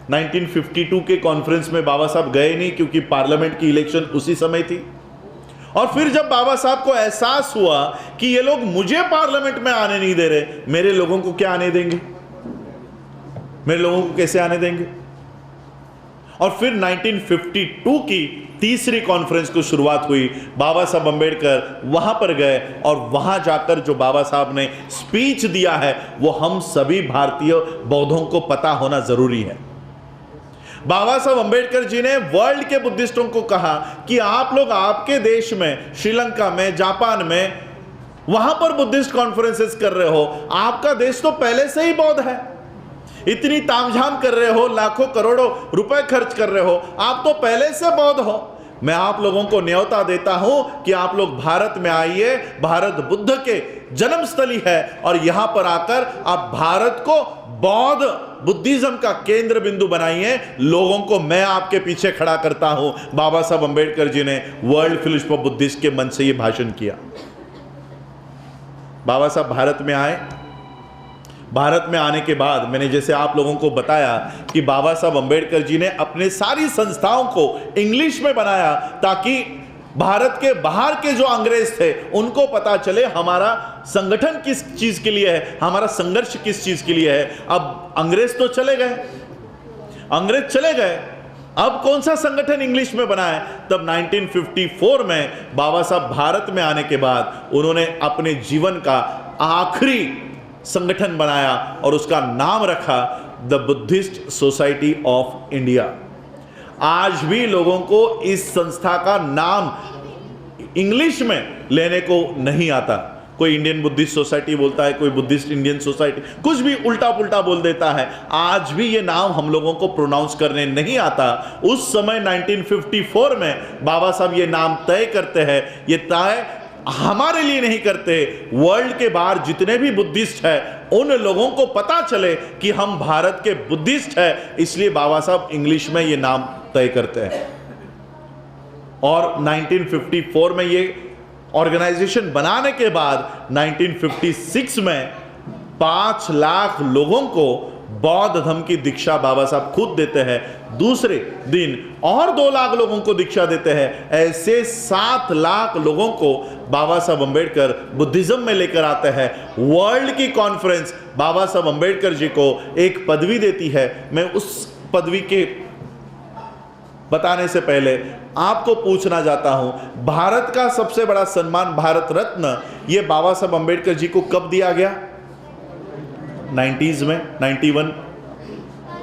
Speaker 2: 1952 के कॉन्फ्रेंस में बाबा साहब गए नहीं, क्योंकि पार्लियामेंट की इलेक्शन उसी समय थी। और फिर जब बाबा साहब को एहसास हुआ कि ये लोग मुझे पार्लियामेंट में आने नहीं दे रहे, मेरे लोगों को क्या आने देंगे, मेरे लोगों को कैसे आने देंगे। और फिर 1952 की तीसरी कॉन्फ्रेंस को शुरुआत हुई। बाबा साहब अंबेडकर वहां पर गए और वहां जाकर जो बाबा साहब ने स्पीच दिया है, वो हम सभी भारतीय बौद्धों को पता होना जरूरी है। बाबा साहब अंबेडकर जी ने वर्ल्ड के बुद्धिस्टों को कहा कि आप लोग आपके देश में, श्रीलंका में, जापान में, वहां पर बुद्धिस्ट कॉन्फ्रेंसेस कर रहे हो। आपका देश तो पहले से ही बौद्ध है, इतनी तामझाम कर रहे हो, लाखों करोड़ों रुपए खर्च कर रहे हो, आप तो पहले से बौद्ध हो। मैं आप लोगों को न्योता देता हूं कि आप लोग भारत में आइए। भारत बुद्ध के जन्मस्थली है और यहां पर आकर आप भारत को बौद्ध बुद्धिज्म का केंद्र बिंदु बनाइए। लोगों को मैं आपके पीछे खड़ा करता हूं। बाबा साहब अंबेडकर जी ने वर्ल्ड फेलोशिप ऑफ बुद्धिस्ट के मंच से यह भाषण किया। बाबा साहब भारत में आए। भारत में आने के बाद मैंने जैसे आप लोगों को बताया कि बाबा साहब अंबेडकर जी ने अपने सारी संस्थाओं को इंग्लिश में बनाया, ताकि भारत के बाहर के जो अंग्रेज थे उनको पता चले हमारा संगठन किस चीज के लिए है, हमारा संघर्ष किस चीज के लिए है। अब अंग्रेज तो चले गए, अंग्रेज चले गए, अब कौन सा संगठन इंग्लिश में बना है। तब 1954 में बाबा साहब भारत में आने के बाद उन्होंने अपने जीवन का आखिरी संगठन बनाया और उसका नाम रखा the Buddhist society of India. आज भी लोगों को इस संस्था का नाम इंग्लिश में लेने को नहीं आता। कोई इंडियन बुद्धिस्ट सोसाइटी बोलता है, कोई बुद्धिस्ट इंडियन सोसाइटी, कुछ भी उल्टा पुल्टा बोल देता है। आज भी ये नाम हम लोगों को प्रोनाउंस करने नहीं आता। उस समय 1954 में बाबा साहब ये नाम तय करते हैं। ये तय हमारे लिए नहीं करते, वर्ल्ड के बाहर जितने भी बुद्धिस्ट हैं उन लोगों को पता चले कि हम भारत के बुद्धिस्ट हैं, इसलिए बाबा साहब इंग्लिश में ये नाम तय करते हैं। और 1954 में ये ऑर्गेनाइजेशन बनाने के बाद 1956 में 5 लाख लोगों को बौद्ध धर्म की दीक्षा बाबा साहब खुद देते हैं। दूसरे दिन और 2 लाख लोगों को दीक्षा देते हैं। ऐसे 7 लाख लोगों को बाबा साहब अंबेडकर बुद्धिज्म में लेकर आते हैं। वर्ल्ड की कॉन्फ्रेंस बाबा साहब अंबेडकर जी को एक पदवी देती है। मैं उस पदवी के बताने से पहले आपको पूछना चाहता हूं, भारत का सबसे बड़ा सम्मान भारत रत्न ये बाबा साहब अंबेडकर जी को कब दिया गया? 90s में,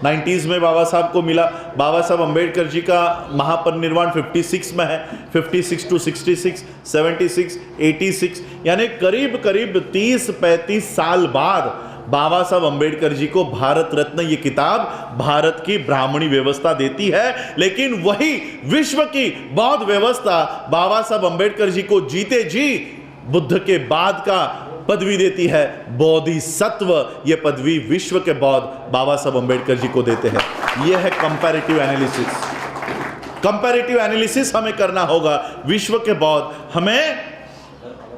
Speaker 2: 90s में बाबा साहब को मिला। बाबा साहब अंबेडकर जी का महापरिनिर्वाण 56 में है। 56 to 66, 76, 86, यानी करीब करीब 30-35 साल बाद बाबा साहब अंबेडकर जी को भारत रत्न ये किताब भारत की ब्राह्मणी व्यवस्था देती है। लेकिन वही विश्व की बौद्ध व्यवस्था बाबा साहब अंबेडकर जी को जीते जी बुद्ध के बाद का पदवी देती है, बोधिसत्व। ये पदवी विश्व के बौद्ध बाबा साहब अंबेडकर जी को देते हैं। यह है कंपैरेटिव एनालिसिस। कंपैरेटिव एनालिसिस हमें करना होगा। विश्व के बौद्ध हमें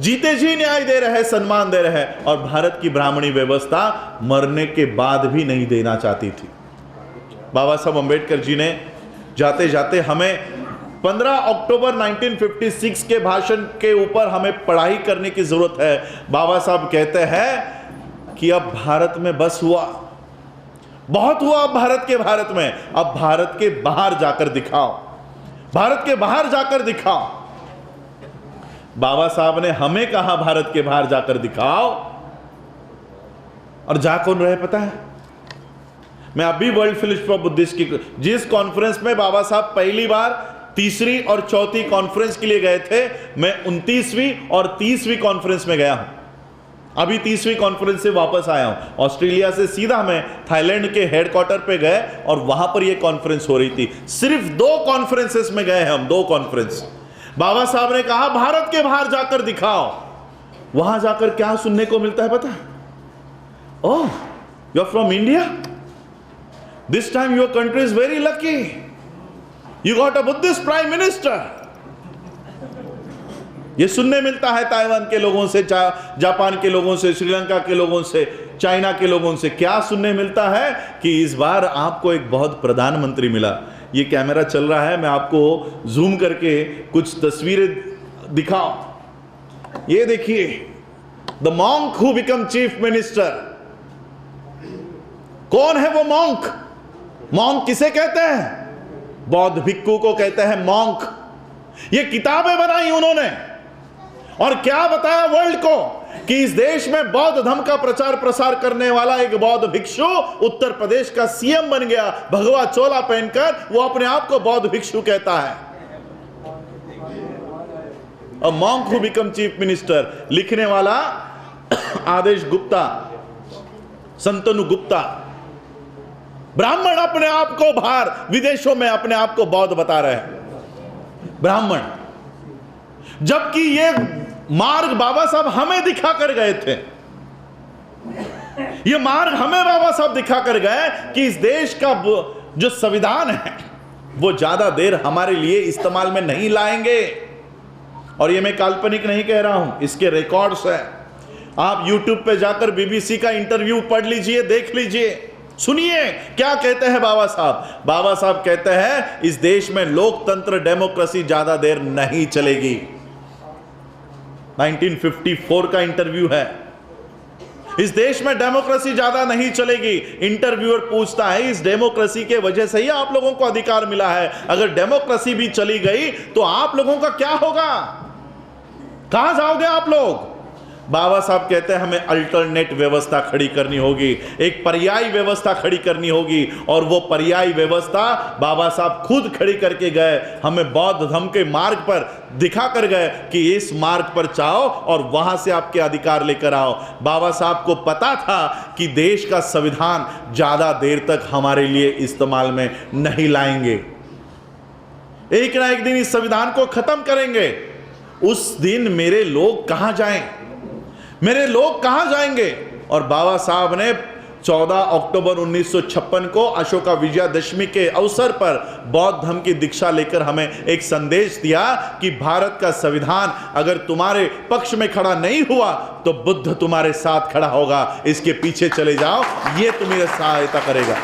Speaker 2: जीते जी न्याय दे रहे हैं, सम्मान दे रहे हैं, और भारत की ब्राह्मणी व्यवस्था मरने के बाद भी नहीं देना चाहती थी। बाबा साहब अंबेडकर जी ने जाते जाते हमें 15 अक्टूबर 1956 के भाषण के ऊपर हमें पढ़ाई करने की जरूरत है। बाबा साहब कहते हैं कि अब भारत में बस हुआ, बहुत हुआ अब भारत में, अब भारत के बाहर जाकर दिखाओ, भारत के बाहर जाकर दिखाओ। बाबा साहब ने हमें कहा भारत के बाहर जाकर दिखाओ, और जा कौन रहे पता है? मैं अभी वर्ल्ड फेलोशिप ऑफ बुद्धिस्ट की जिस कॉन्फ्रेंस में बाबा साहब पहली बार तीसरी और चौथी कॉन्फ्रेंस के लिए गए थे, मैं 29वीं और 30वीं कॉन्फ्रेंस में गया हूं। अभी 30वीं कॉन्फ्रेंस से वापस आया हूं। ऑस्ट्रेलिया से सीधा मैं थाईलैंड के हेडक्वार्टर पे गए और वहां पर यह कॉन्फ्रेंस हो रही थी। सिर्फ 2 कॉन्फ्रेंसेस में गए हम, 2 कॉन्फ्रेंस। बाबा साहब ने कहा भारत के बाहर जाकर दिखाओ। वहां जाकर क्या सुनने को मिलता है पता है? Oh, you are from India, this time your country is very lucky, you got a Buddhist prime minister. यह सुनने मिलता है ताइवान के लोगों से, जापान के लोगों से, श्रीलंका के लोगों से, चाइना के लोगों से। क्या सुनने मिलता है कि इस बार आपको एक बहुत प्रधानमंत्री मिला। ये कैमरा चल रहा है, मैं आपको जूम करके कुछ तस्वीरें दिखाऊं। ये देखिए, the monk who become chief minister. कौन है वो मॉन्क? मॉन्क किसे कहते हैं? बौद्ध भिक्खु को कहते हैं मॉन्क। ये किताबें बनाई उन्होंने, और क्या बताया वर्ल्ड को कि इस देश में बौद्ध धर्म का प्रचार प्रसार करने वाला एक बौद्ध भिक्षु उत्तर प्रदेश का सीएम बन गया, भगवा चोला पहनकर। वो अपने आप को बौद्ध भिक्षु कहता है। A monk who become chief minister. लिखने वाला आदेश गुप्ता, संतनु गुप्ता। ब्राह्मण अपने आप को बाहर विदेशों में अपने आप को बौद्ध बता रहे हैं, ब्राह्मण। जबकि ये मार्ग बाबा साहब हमें दिखा कर गए थे। ये मार्ग हमें बाबा साहब दिखा कर गए कि इस देश का जो संविधान है वो ज्यादा देर हमारे लिए इस्तेमाल में नहीं लाएंगे। और ये मैं काल्पनिक नहीं कह रहा हूं, इसके रिकॉर्ड्स हैं। आप YouTube पे जाकर BBC का इंटरव्यू पढ़ लीजिए, देख लीजिए, सुनिए क्या कहते हैं बाबा साहब। बाबा साहब कहते हैं इस देश में लोकतंत्र, डेमोक्रेसी ज्यादा देर नहीं चलेगी। 1954 का इंटरव्यू है। इस देश में डेमोक्रेसी ज्यादा नहीं चलेगी। इंटरव्यूअर पूछता है इस डेमोक्रेसी के वजह से ही आप लोगों को अधिकार मिला है, अगर डेमोक्रेसी भी चली गई तो आप लोगों का क्या होगा, कहां जाओगे आप लोग? बाबा साहब कहते हैं हमें अल्टरनेट व्यवस्था खड़ी करनी होगी, एक पर्यायी व्यवस्था खड़ी करनी होगी। और वो पर्यायी व्यवस्था बाबा साहब खुद खड़ी करके गए, हमें बौद्ध धर्म के मार्ग पर दिखा कर गए कि इस मार्ग पर जाओ और वहां से आपके अधिकार लेकर आओ। बाबा साहब को पता था कि देश का संविधान ज्यादा देर तक हमारे लिए इस्तेमाल में नहीं लाएंगे, एक ना एक दिन इस संविधान को खत्म करेंगे। उस दिन मेरे लोग कहां जाएं, मेरे लोग कहां जाएंगे। और बाबा साहब ने 14 अक्टूबर 1956 को अशोका विजयादशमी के अवसर पर बौद्ध धर्म की दीक्षा लेकर हमें एक संदेश दिया कि भारत का संविधान अगर तुम्हारे पक्ष में खड़ा नहीं हुआ तो बुद्ध तुम्हारे साथ खड़ा होगा, इसके पीछे चले जाओ, ये तुम्हें सहायता करेगा।